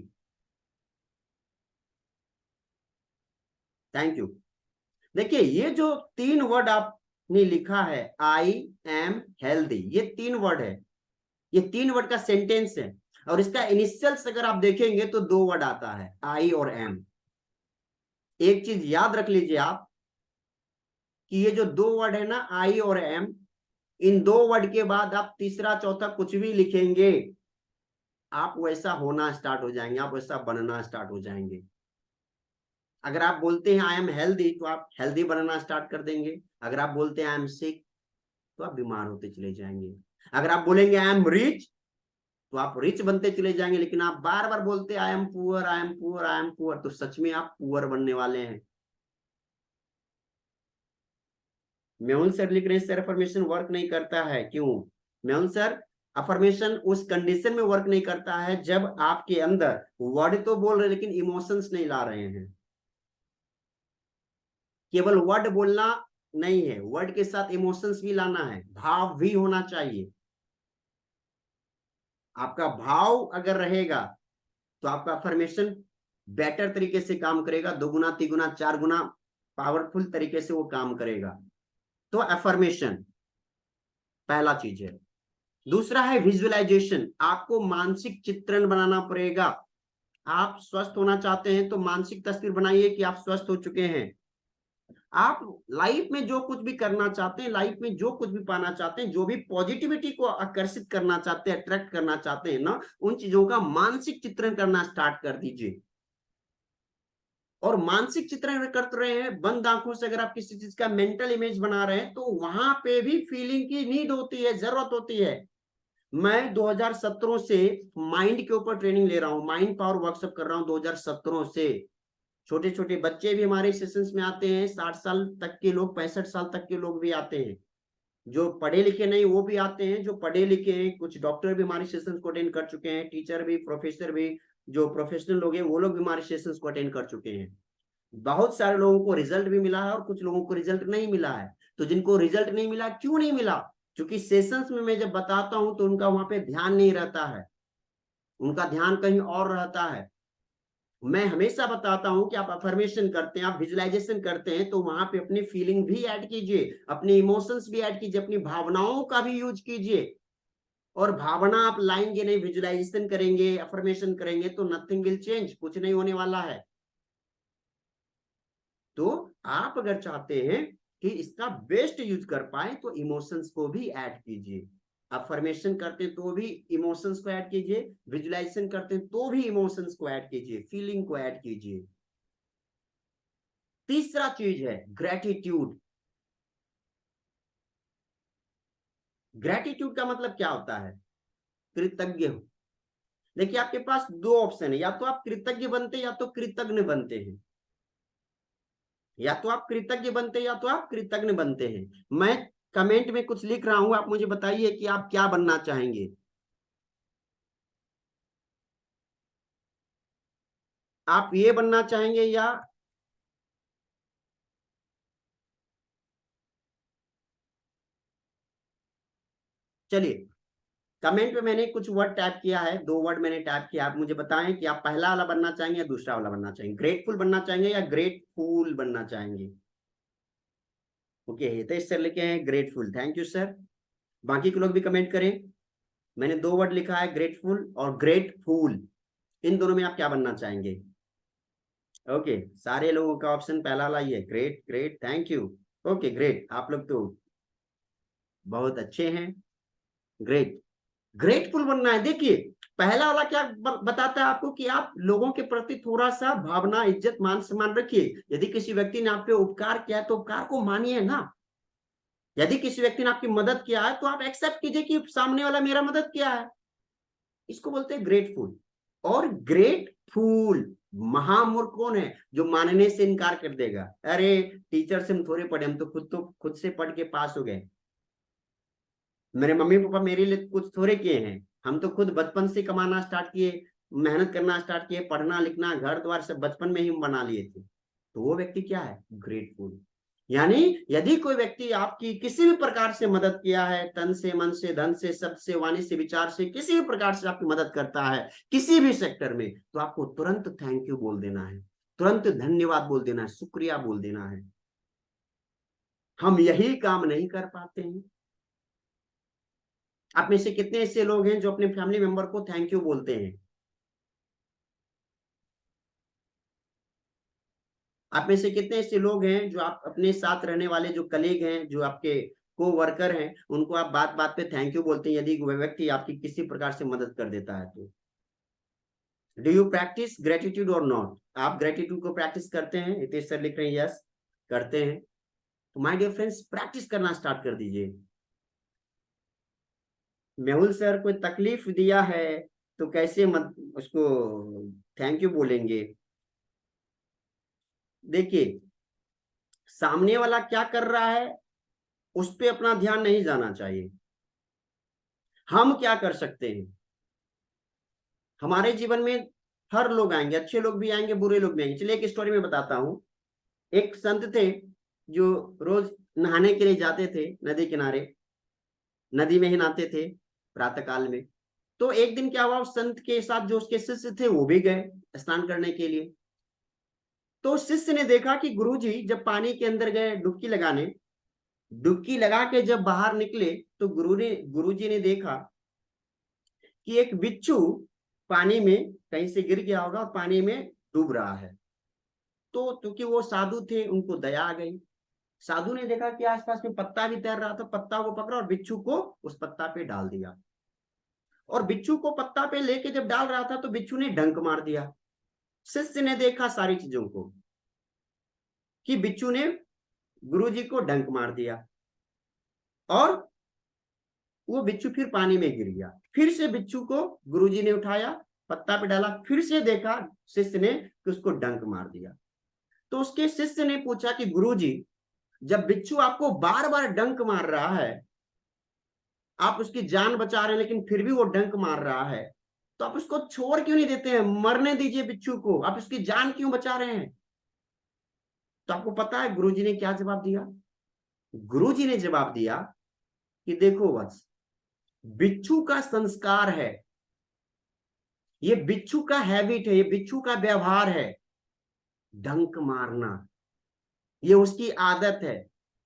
Thank you. देखिए ये जो 3 वर्ड आपने लिखा है, आई एम हेल्दी, ये 3 वर्ड है, ये 3 वर्ड का सेंटेंस है। और इसका इनिशियल्स अगर आप देखेंगे तो 2 वर्ड आता है, आई और एम। एक चीज याद रख लीजिए आप कि ये जो 2 वर्ड है ना, आई और एम, इन 2 वर्ड के बाद आप तीसरा चौथा कुछ भी लिखेंगे, आप वैसा होना स्टार्ट हो जाएंगे, आप वैसा बनना स्टार्ट हो जाएंगे। अगर आप बोलते हैं आई एम हेल्दी, तो आप हेल्दी बनना स्टार्ट कर देंगे। अगर आप बोलते हैं आई एम सिक, तो आप बीमार होते चले जाएंगे। अगर आप बोलेंगे आई एम रिच, तो आप रिच बनते चले जाएंगे। लेकिन आप बार बार बोलते I am poor, I am poor, I am poor, तो सच में आप पुअर बनने वाले हैं। मेहुल सर लिख रहे हैं सर अफर्मेशन वर्क नहीं करता है, क्यों? मेहुल सर, अफर्मेशन उस कंडीशन में वर्क नहीं करता है जब आपके अंदर वर्ड तो बोल रहे हैं लेकिन इमोशंस नहीं ला रहे हैं। केवल वर्ड बोलना नहीं है, वर्ड के साथ इमोशंस भी लाना है, भाव भी होना चाहिए। आपका भाव अगर रहेगा तो आपका अफर्मेशन बेटर तरीके से काम करेगा, 2 गुना 3 गुना 4 गुना पावरफुल तरीके से वो काम करेगा। तो अफर्मेशन पहला चीज है। दूसरा है विजुअलाइजेशन, आपको मानसिक चित्रण बनाना पड़ेगा। आप स्वस्थ होना चाहते हैं तो मानसिक तस्वीर बनाइए कि आप स्वस्थ हो चुके हैं। आप लाइफ में जो कुछ भी करना चाहते हैं, लाइफ में जो कुछ भी पाना चाहते हैं, जो भी पॉजिटिविटी को आकर्षित करना चाहते हैं, अट्रैक्ट करना चाहते हैं ना, उन चीजों का मानसिक चित्रण करना स्टार्ट कर दीजिए। और मानसिक चित्रण कर रहे हैं बंद आंखों से, अगर आप किसी चीज का मेंटल इमेज बना रहे हैं, तो वहां पे भी फीलिंग की नीड होती है, जरूरत होती है। मैं 2017 से माइंड के ऊपर ट्रेनिंग ले रहा हूं, माइंड पावर वर्कशॉप कर रहा हूं 2017 से। छोटे छोटे बच्चे भी हमारे सेशंस में आते हैं, 60 साल तक के लोग, 65 साल तक के लोग भी आते हैं। जो पढ़े लिखे नहीं वो भी आते हैं, जो पढ़े लिखे हैं, कुछ डॉक्टर भी हमारे सेशंस को अटेंड कर चुके हैं, टीचर भी, प्रोफेसर भी, जो प्रोफेशनल लोग हैं वो लोग भी हमारे सेशंस को अटेंड कर चुके हैं। बहुत सारे लोगों को रिजल्ट भी मिला है और कुछ लोगों को रिजल्ट नहीं मिला है। तो जिनको रिजल्ट नहीं मिला, क्यों नहीं मिला? क्योंकि सेशंस में मैं जब बताता हूं तो उनका वहां पे ध्यान नहीं रहता है, उनका ध्यान कहीं और रहता है। मैं हमेशा बताता हूं कि आप अफर्मेशन करते हैं, आप विजुअलाइजेशन करते हैं, तो वहां पे अपनी फीलिंग भी ऐड कीजिए, अपनी इमोशंस भी ऐड कीजिए, अपनी भावनाओं का भी यूज कीजिए। और भावना आप लाएंगे नहीं, विजुअलाइजेशन करेंगे, अफर्मेशन करेंगे, तो नथिंग विल चेंज, कुछ नहीं होने वाला है। तो आप अगर चाहते हैं कि इसका बेस्ट यूज कर पाए, तो इमोशंस को भी ऐड कीजिए। अफर्मेशन करते तो भी इमोशंस को ऐड कीजिए, विजुअलाइजेशन करते तो भी इमोशंस को ऐड कीजिए, फीलिंग को ऐड कीजिए। तीसरा चीज है ग्रेटिट्यूड। ग्रेटिट्यूड का मतलब क्या होता है? कृतज्ञ हो। देखिए आपके पास 2 ऑप्शन है, या तो आप कृतज्ञ बनते हैं या तो कृतज्ञ बनते हैं, या तो आप कृतज्ञ बनते हैं या तो आप कृतज्ञ बनते हैं। मैं कमेंट में कुछ लिख रहा हूं, आप मुझे बताइए कि आप क्या बनना चाहेंगे। आप ये बनना चाहेंगे या चलिए कमेंट में मैंने कुछ वर्ड टाइप किया है, 2 वर्ड मैंने टाइप किया, आप मुझे बताएं कि आप पहला वाला बनना चाहेंगे या दूसरा वाला बनना चाहेंगे, ग्रेटफुल बनना चाहेंगे या ग्रेटफुल बनना चाहेंगे। ओके, हितेश सर लिखे हैं ग्रेटफुल, थैंक यू सर। बाकी के लोग भी कमेंट करें। मैंने 2 वर्ड लिखा है, ग्रेटफुल और ग्रेटफुल, इन दोनों में आप क्या बनना चाहेंगे? ओके, सारे लोगों का ऑप्शन पहला वाला ही है, great great, thank you. Okay great, आप लोग तो बहुत अच्छे हैं। ग्रेट, ग्रेटफुल बनना है। देखिए पहला वाला क्या बताता है आपको कि आप लोगों के प्रति थोड़ा सा भावना, इज्जत, मान सम्मान रखिए। यदि किसी व्यक्ति ने आप पे उपकार किया है तो उपकार को मानिए ना। यदि किसी व्यक्ति ने आपकी मदद किया है तो आप एक्सेप्ट कीजिए कि सामने वाला मेरा मदद किया है। इसको बोलते हैं ग्रेटफुल। और ग्रेटफुल महामूर्ख कौन है? जो मानने से इनकार कर देगा, अरे टीचर से हम थोड़े पढ़े, हम तो खुद से पढ़ के पास हो गए, मेरे मम्मी पापा मेरे लिए कुछ थोड़े किए हैं, हम तो खुद बचपन से कमाना स्टार्ट किए, मेहनत करना स्टार्ट किए, पढ़ना लिखना घर द्वार सब बचपन में ही बना लिए थे। तो वो व्यक्ति क्या है? ग्रेटफुल। यानी यदि कोई व्यक्ति आपकी किसी भी प्रकार से मदद किया है, तन से, मन से, धन से, शब्द से, वाणी से, विचार से, किसी भी प्रकार से आपकी मदद करता है किसी भी सेक्टर में, तो आपको तुरंत थैंक यू बोल देना है, तुरंत धन्यवाद बोल देना है, शुक्रिया बोल देना है। हम यही काम नहीं कर पाते हैं। आप में से कितने ऐसे लोग हैं जो अपने फैमिली मेंबर को थैंक यू बोलते हैं? आप में से कितने ऐसे लोग हैं जो आप अपने साथ रहने वाले जो कलीग हैं, जो आपके को वर्कर हैं, उनको आप बात बात पे थैंक यू बोलते हैं यदि वह व्यक्ति आपकी किसी प्रकार से मदद कर देता है तो? डू यू प्रैक्टिस ग्रेटिट्यूड और नॉट? आप ग्रेटिट्यूड को प्रैक्टिस करते हैं? हितेश सर लिख रहे हैं यस करते हैं। तो माय डियर फ्रेंड्स, प्रैक्टिस करना स्टार्ट कर दीजिए। मेहुल सर कोई तकलीफ दिया है तो कैसे मत उसको थैंक यू बोलेंगे? देखिए, सामने वाला क्या कर रहा है उस पे अपना ध्यान नहीं जाना चाहिए, हम क्या कर सकते हैं। हमारे जीवन में हर लोग आएंगे, अच्छे लोग भी आएंगे, बुरे लोग भी आएंगे। चलिए एक स्टोरी में बताता हूं। एक संत थे जो रोज नहाने के लिए जाते थे नदी किनारे, नदी में ही नहाते थे प्रातः काल में। तो एक दिन क्या हुआ, उस संत के साथ जो उसके शिष्य थे वो भी गए स्नान करने के लिए। तो शिष्य ने देखा कि गुरुजी जब पानी के अंदर गए डुबकी लगाने, डुबकी लगा के जब बाहर निकले तो गुरुजी ने देखा कि एक बिच्छू पानी में कहीं से गिर गया होगा और पानी में डूब रहा है। तो क्योंकि वो साधु थे उनको दया आ गई। साधु ने देखा कि आसपास में पत्ता भी तैर रहा था, पत्ता को पकड़ा और बिच्छू को उस पत्ता पे डाल दिया। और बिच्छू को पत्ता पे लेके जब डाल रहा था तो बिच्छू ने डंक मार दिया। शिष्य ने देखा सारी चीजों को कि बिच्छू ने गुरुजी को डंक मार दिया और वो बिच्छू फिर पानी में गिर गया। फिर से बिच्छू को गुरुजी ने उठाया, पत्ता पे डाला, फिर से देखा शिष्य ने कि उसको डंक मार दिया। तो उसके शिष्य ने पूछा कि गुरुजी, जब बिच्छू आपको बार बार डंक मार रहा है, आप उसकी जान बचा रहे हैं लेकिन फिर भी वो डंक मार रहा है, तो आप उसको छोड़ क्यों नहीं देते हैं? मरने दीजिए बिच्छू को, आप उसकी जान क्यों बचा रहे हैं? तो आपको पता है गुरुजी ने क्या जवाब दिया? गुरुजी ने जवाब दिया कि देखो वत्स, बिच्छू का संस्कार है, ये बिच्छू का हैबिट है, ये बिच्छू का व्यवहार है डंक मारना, ये उसकी आदत है,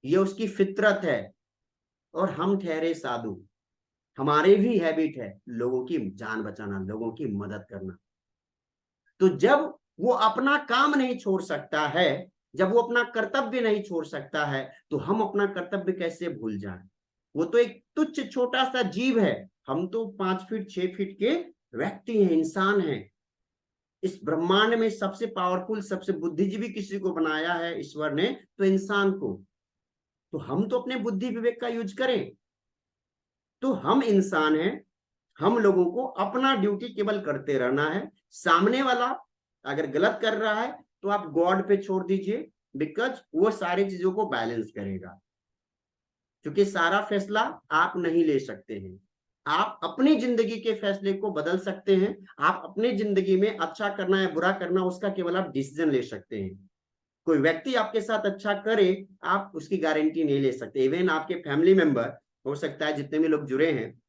ये उसकी फितरत है। और हम ठहरे साधु, हमारे भी हैबिट है लोगों की जान बचाना, लोगों की मदद करना। तो जब वो अपना काम नहीं छोड़ सकता है, जब वो अपना कर्तव्य नहीं छोड़ सकता है, तो हम अपना कर्तव्य कैसे भूल जाएं? वो तो एक तुच्छ छोटा सा जीव है, हम तो 5 फीट 6 फीट के व्यक्ति हैं, इंसान हैं। इस ब्रह्मांड में सबसे पावरफुल, सबसे बुद्धिजीवी किसी को बनाया है ईश्वर ने, तो इंसान को। तो हम तो अपने बुद्धि विवेक का यूज करें। तो हम इंसान हैं, हम लोगों को अपना ड्यूटी केवल करते रहना है। सामने वाला अगर गलत कर रहा है तो आप गॉड पे छोड़ दीजिए, बिकॉज वो सारी चीजों को बैलेंस करेगा। क्योंकि सारा फैसला आप नहीं ले सकते हैं, आप अपनी जिंदगी के फैसले को बदल सकते हैं। आप अपनी जिंदगी में अच्छा करना है बुरा करना, उसका केवल आप डिसीजन ले सकते हैं। कोई व्यक्ति आपके साथ अच्छा करे, आप उसकी गारंटी नहीं ले सकते। इवन आपके फैमिली मेंबर हो सकता है, जितने भी लोग जुड़े हैं,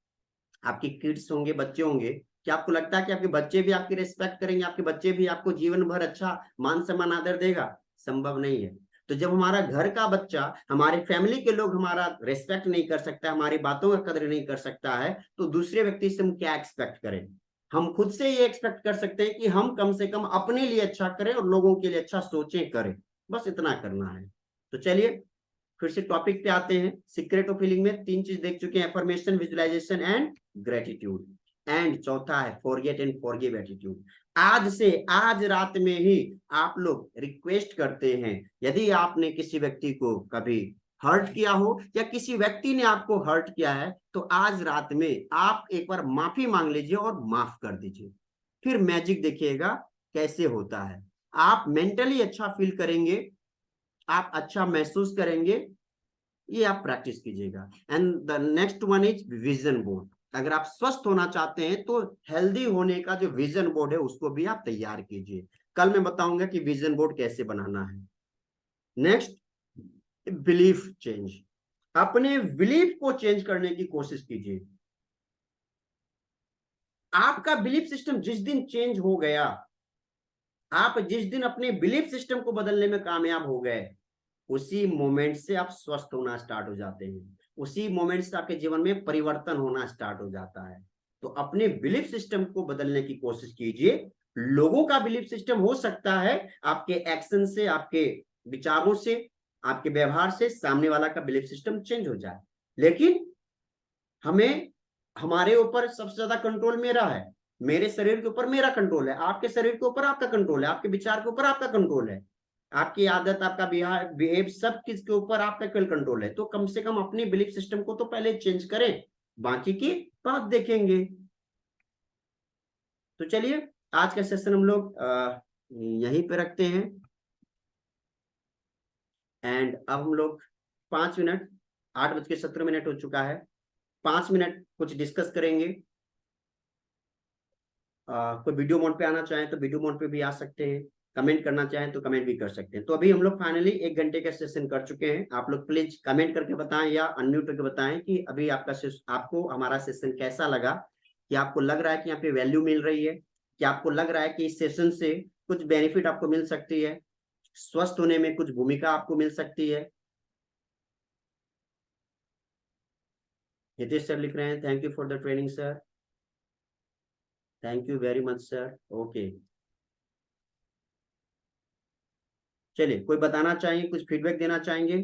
आपके किड्स होंगे, बच्चे होंगे, क्या आपको लगता है कि आपके बच्चे भी आपकी रिस्पेक्ट करेंगे? आपके बच्चे भी आपको जीवन भर अच्छा मान सम्मान आदर देगा? संभव नहीं है। तो जब हमारा घर का बच्चा, हमारे फैमिली के लोग हमारा रिस्पेक्ट नहीं कर सकता, हमारी बातों का कदर नहीं कर सकता है, तो दूसरे व्यक्ति से हम क्या एक्सपेक्ट करें? हम खुद से ये एक्सपेक्ट कर सकते हैं कि हम कम से कम अपने लिए अच्छा करें और लोगों के लिए अच्छा सोचें करें, बस इतना करना है। तो चलिए फिर से टॉपिक पे आते हैं। सीक्रेट ऑफ हीलिंग में 3 चीज देख चुके हैं, affirmation, visualisation and gratitude. And चौथा है फॉरगेट एंड फॉरगिव एटीट्यूड। आज से, आज रात में ही आप लोग रिक्वेस्ट करते हैं, यदि आपने किसी व्यक्ति को कभी हर्ट किया हो या किसी व्यक्ति ने आपको हर्ट किया है, तो आज रात में आप एक बार माफी मांग लीजिए और माफ कर दीजिए। फिर मैजिक देखिएगा कैसे होता है। आप मेंटली अच्छा फील करेंगे, आप अच्छा महसूस करेंगे। ये आप प्रैक्टिस कीजिएगा। And the next one is vision board. अगर आप स्वस्थ होना चाहते हैं तो हेल्दी होने का जो विजन बोर्ड है उसको भी आप तैयार कीजिए। कल मैं बताऊंगा कि विजन बोर्ड कैसे बनाना है। Next, belief change. अपने बिलीफ को चेंज करने की कोशिश कीजिए। आपका बिलीफ सिस्टम जिस दिन चेंज हो गया, आप जिस दिन अपने बिलीफ सिस्टम को बदलने में कामयाब हो गए, उसी मोमेंट से आप स्वस्थ होना स्टार्ट हो जाते हैं। उसी मोमेंट से आपके जीवन में परिवर्तन होना स्टार्ट हो जाता है। तो अपने बिलीफ सिस्टम को बदलने की कोशिश कीजिए। लोगों का बिलीफ सिस्टम हो सकता है आपके एक्शन से, आपके विचारों से, आपके व्यवहार से सामने वाला का बिलीफ सिस्टम चेंज हो जाए, लेकिन हमें, हमारे ऊपर सबसे ज्यादा कंट्रोल मेरा है। मेरे शरीर के ऊपर मेरा कंट्रोल है, आपके शरीर के ऊपर आपका कंट्रोल है, आपके विचार के ऊपर आपका कंट्रोल है, आपकी आदत, आपका बिहेव, सब किस के ऊपर आपका कल कंट्रोल है। तो कम से कम अपनी बिलीफ सिस्टम को तो पहले चेंज करें, बाकी की बात देखेंगे। तो चलिए आज का सेशन हम लोग यहीं पे रखते हैं। एंड अब हम लोग 5 मिनट, 8:17 हो चुका है, 5 मिनट कुछ डिस्कस करेंगे। कोई वीडियो मोड पे आना चाहें तो वीडियो मोड पे भी आ सकते हैं, कमेंट करना चाहें तो कमेंट भी कर सकते हैं। तो अभी हम लोग फाइनली 1 घंटे का सेशन कर चुके हैं। आप लोग प्लीज कमेंट करके बताएं या अनम्यूट करके बताएं कि अभी आपको हमारा सेशन कैसा लगा, कि आपको लग रहा है कि यहाँ पे वैल्यू मिल रही है, कि आपको लग रहा है कि इस सेशन से कुछ बेनिफिट आपको मिल सकती है, स्वस्थ होने में कुछ भूमिका आपको मिल सकती है। हितेश सर लिख रहे हैं, thank you for the training sir, thank you very much sir. Okay, चलिए कोई बताना चाहेंगे, कुछ फीडबैक देना चाहेंगे?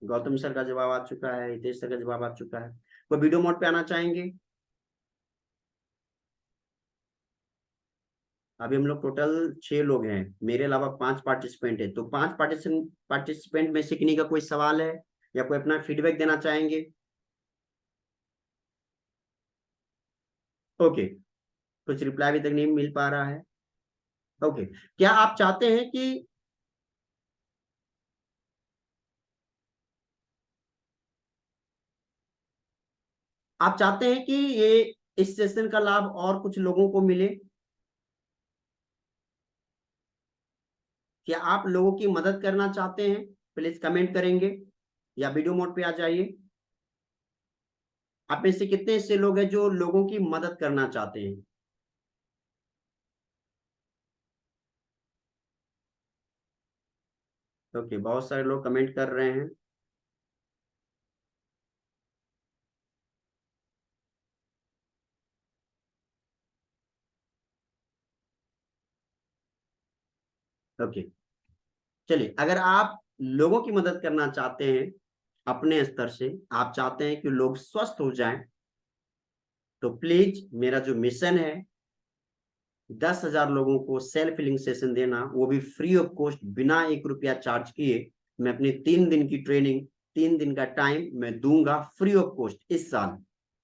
गौतम सर का जवाब आ चुका है, हितेश सर का जवाब आ चुका है। कोई वीडियो मोड पे आना चाहेंगे? अभी हम लोग टोटल 6 लोग हैं, मेरे अलावा 5 पार्टिसिपेंट है। तो 5 पार्टिसिपेंट में से किन्हीं का कोई सवाल है या कोई अपना फीडबैक देना चाहेंगे? ओके, कुछ रिप्लाई अभी तक नहीं मिल पा रहा है। ओके, क्या आप चाहते हैं कि ये इस सेशन का लाभ और कुछ लोगों को मिले? क्या आप लोगों की मदद करना चाहते हैं? प्लीज कमेंट करेंगे या वीडियो मोड पे आ जाइए। आप में से कितने ऐसे लोग हैं जो लोगों की मदद करना चाहते हैं? ओके, बहुत सारे लोग कमेंट कर रहे हैं। ओके, चलिए अगर आप लोगों की मदद करना चाहते हैं, अपने स्तर से आप चाहते हैं कि लोग स्वस्थ हो जाएं, तो प्लीज मेरा जो मिशन है 10,000 लोगों को सेल्फ हीलिंग सेशन देना, वो भी फ्री ऑफ कॉस्ट, बिना 1 रुपया चार्ज किए। मैं अपनी 3 दिन की ट्रेनिंग, 3 दिन का टाइम मैं दूंगा फ्री ऑफ कॉस्ट। इस साल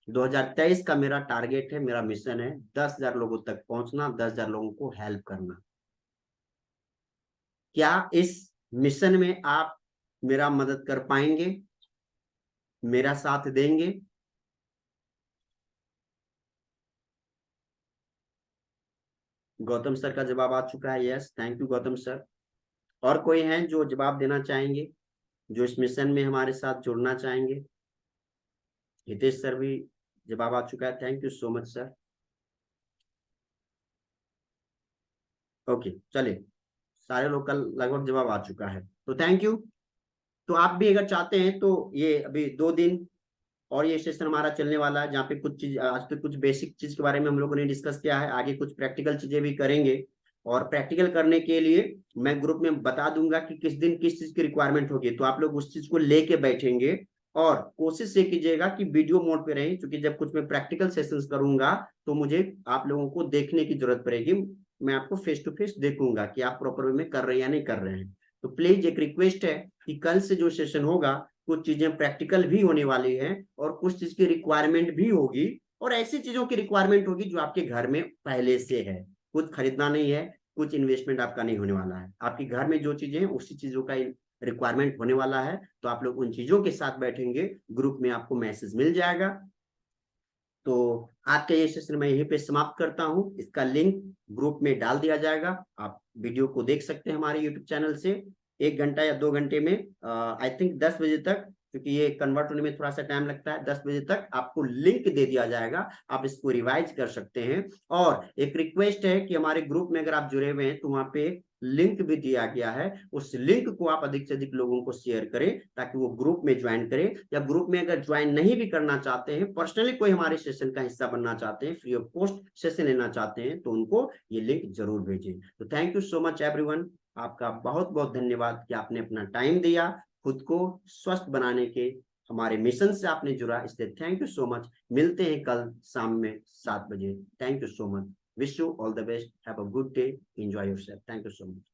2023 का मेरा टारगेट है, मेरा मिशन है 10,000 लोगों तक पहुंचना, 10,000 लोगों को हेल्प करना। क्या इस मिशन में आप मेरा मदद कर पाएंगे, मेरा साथ देंगे? गौतम सर का जवाब आ चुका है, yes, thank you Gautam sir. और कोई है जो जवाब देना चाहेंगे, जो इस मिशन में हमारे साथ जुड़ना चाहेंगे? हितेश सर भी जवाब आ चुका है, thank you so much sir. Okay, चलिए सारे लोग का लगभग जवाब आ चुका है, तो थैंक यू। तो आप भी अगर चाहते हैं तो ये अभी 2 दिन और ये सेशन हमारा चलने वाला है, जहाँ पे कुछ चीज, आज तो कुछ बेसिक चीज के बारे में हम लोगों ने डिस्कस किया है, आगे कुछ प्रैक्टिकल चीजें भी करेंगे। और प्रैक्टिकल करने के लिए मैं ग्रुप में बता दूंगा कि किस दिन किस चीज की रिक्वायरमेंट होगी, तो आप लोग उस चीज को लेके बैठेंगे। और कोशिश ये कीजिएगा कि वीडियो मोड पे रहें, क्योंकि जब कुछ मैं प्रैक्टिकल सेशंस करूंगा तो मुझे आप लोगों को देखने की जरूरत पड़ेगी। मैं आपको फेस टू फेस देखूंगा कि आप प्रॉपर वे में कर रहे हैं या नहीं कर रहे हैं। तो प्लीज एक रिक्वेस्ट है कि कल से जो सेशन होगा कुछ चीजें प्रैक्टिकल भी होने वाली हैं और कुछ चीज की रिक्वायरमेंट भी होगी, और ऐसी चीजों की रिक्वायरमेंट होगी जो आपके घर में पहले से है। कुछ खरीदना नहीं है, कुछ इन्वेस्टमेंट आपका नहीं होने वाला है, आपके घर में जो चीजें हैं उसी चीजों का रिक्वायरमेंट होने वाला है। तो आप लोग उन चीजों के साथ बैठेंगे, ग्रुप में आपको मैसेज मिल जाएगा। तो आज का ये सेशन मैं यहीं पे समाप्त करता हूँ। इसका लिंक ग्रुप में डाल दिया जाएगा, आप वीडियो को देख सकते हैं हमारे यूट्यूब चैनल से। 1 घंटा या 2 घंटे में आई थिंक 10 बजे तक, क्योंकि ये कन्वर्ट होने में थोड़ा सा टाइम लगता है, 10 बजे तक आपको लिंक दे दिया जाएगा, आप इसको रिवाइज कर सकते हैं। और एक रिक्वेस्ट है कि हमारे ग्रुप में अगर आप जुड़े हुए हैं तो वहां पे लिंक भी दिया गया है, उस लिंक को आप अधिक से अधिक लोगों को शेयर करें ताकि वो ग्रुप में ज्वाइन करें। या ग्रुप में अगर ज्वाइन नहीं भी करना चाहते हैं, पर्सनली कोई हमारे सेशन का हिस्सा बनना चाहते हैं, फ्री ऑफ कॉस्ट सेशन लेना चाहते हैं, तो उनको ये लिंक जरूर भेजें। तो thank you so much everyone, आपका बहुत बहुत धन्यवाद कि आपने अपना टाइम दिया खुद को स्वस्थ बनाने के हमारे मिशन से आपने जुड़ा, इसलिए थैंक यू सो मच। मिलते हैं कल शाम में 7 बजे। Thank you so much, wish you all the best, have a good day, enjoy yourself, thank you so much.